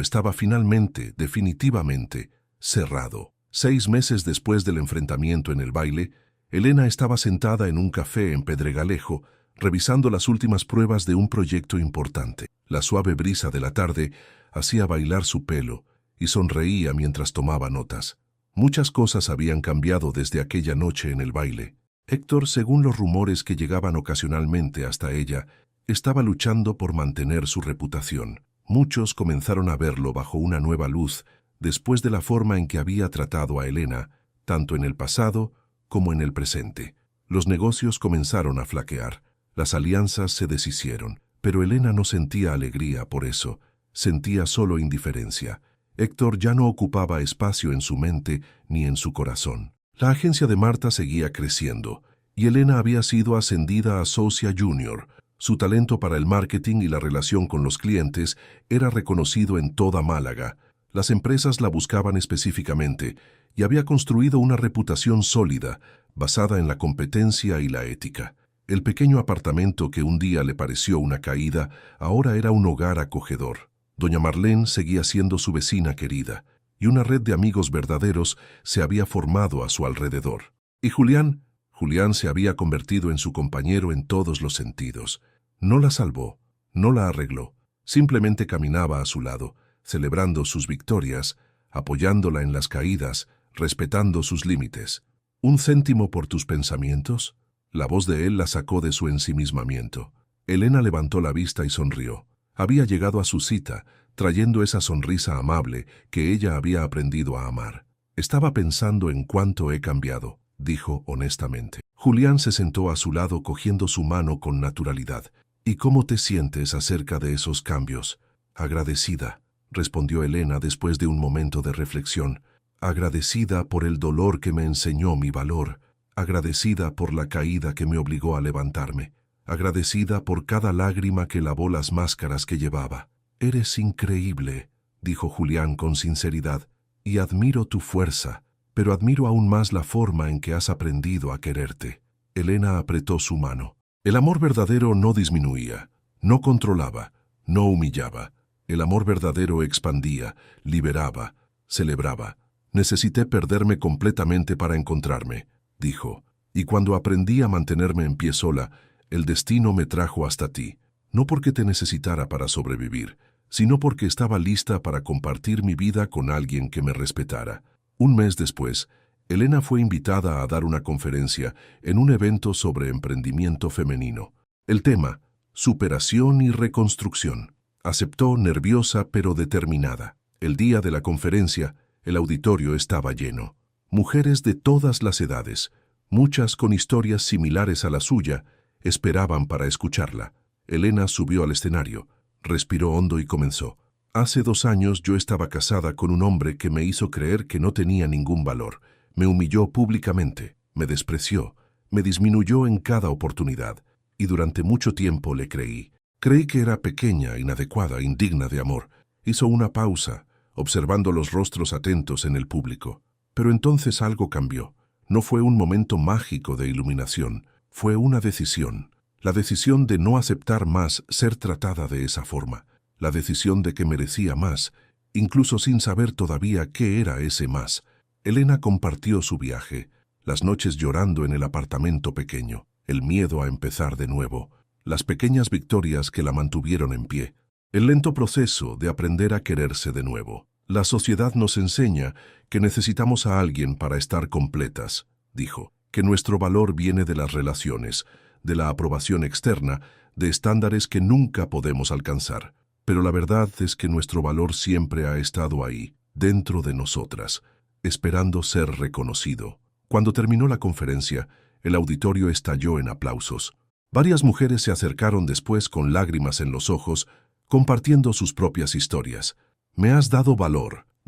estaba finalmente, definitivamente, cerrado. 6 meses después del enfrentamiento en el baile, Elena estaba sentada en un café en Pedregalejo, revisando las últimas pruebas de un proyecto importante. La suave brisa de la tarde hacía bailar su pelo y sonreía mientras tomaba notas. Muchas cosas habían cambiado desde aquella noche en el baile. Héctor, según los rumores que llegaban ocasionalmente hasta ella, estaba luchando por mantener su reputación. Muchos comenzaron a verlo bajo una nueva luz después de la forma en que había tratado a Elena, tanto en el pasado como en el presente. Los negocios comenzaron a flaquear, las alianzas se deshicieron, pero Elena no sentía alegría por eso, sentía solo indiferencia. Héctor ya no ocupaba espacio en su mente ni en su corazón. La agencia de Marta seguía creciendo, y Elena había sido ascendida a socia junior. Su talento para el marketing y la relación con los clientes era reconocido en toda Málaga. Las empresas la buscaban específicamente y había construido una reputación sólida, basada en la competencia y la ética. El pequeño apartamento que un día le pareció una caída, ahora era un hogar acogedor. Doña Marlene seguía siendo su vecina querida, y una red de amigos verdaderos se había formado a su alrededor. Y Julián se había convertido en su compañero en todos los sentidos. No la salvó, no la arregló, simplemente caminaba a su lado, celebrando sus victorias, apoyándola en las caídas, respetando sus límites. ¿Un céntimo por tus pensamientos? La voz de él la sacó de su ensimismamiento. Elena levantó la vista y sonrió. Había llegado a su cita, trayendo esa sonrisa amable que ella había aprendido a amar. Estaba pensando en cuánto he cambiado, dijo honestamente. Julián se sentó a su lado cogiendo su mano con naturalidad. ¿Y cómo te sientes acerca de esos cambios? Agradecida, respondió Elena después de un momento de reflexión. Agradecida por el dolor que me enseñó mi valor. Agradecida por la caída que me obligó a levantarme. Agradecida por cada lágrima que lavó las máscaras que llevaba. Eres increíble, dijo Julián con sinceridad, y admiro tu fuerza, pero admiro aún más la forma en que has aprendido a quererte. Elena apretó su mano. El amor verdadero no disminuía, no controlaba, no humillaba. El amor verdadero expandía, liberaba, celebraba. Necesité perderme completamente para encontrarme, dijo, y cuando aprendí a mantenerme en pie sola, el destino me trajo hasta ti, no porque te necesitara para sobrevivir, sino porque estaba lista para compartir mi vida con alguien que me respetara. Un mes después, Elena fue invitada a dar una conferencia en un evento sobre emprendimiento femenino. El tema, superación y reconstrucción. Aceptó nerviosa pero determinada. El día de la conferencia, el auditorio estaba lleno. Mujeres de todas las edades, muchas con historias similares a la suya, esperaban para escucharla. Elena subió al escenario, respiró hondo y comenzó. Hace 2 años yo estaba casada con un hombre que me hizo creer que no tenía ningún valor. Me humilló públicamente, me despreció, me disminuyó en cada oportunidad, y durante mucho tiempo le creí. Creí que era pequeña, inadecuada, indigna de amor. Hizo una pausa, observando los rostros atentos en el público. Pero entonces algo cambió. No fue un momento mágico de iluminación, fue una decisión. La decisión de no aceptar más ser tratada de esa forma. La decisión de que merecía más, incluso sin saber todavía qué era ese más. Elena compartió su viaje, las noches llorando en el apartamento pequeño, el miedo a empezar de nuevo, las pequeñas victorias que la mantuvieron en pie, el lento proceso de aprender a quererse de nuevo. La sociedad nos enseña que necesitamos a alguien para estar completas, dijo, que nuestro valor viene de las relaciones, de la aprobación externa, de estándares que nunca podemos alcanzar. Pero la verdad es que nuestro valor siempre ha estado ahí, dentro de nosotras, esperando ser reconocido. Cuando terminó la conferencia, el auditorio estalló en aplausos. Varias mujeres se acercaron después con lágrimas en los ojos, compartiendo sus propias historias. Me has dado valor,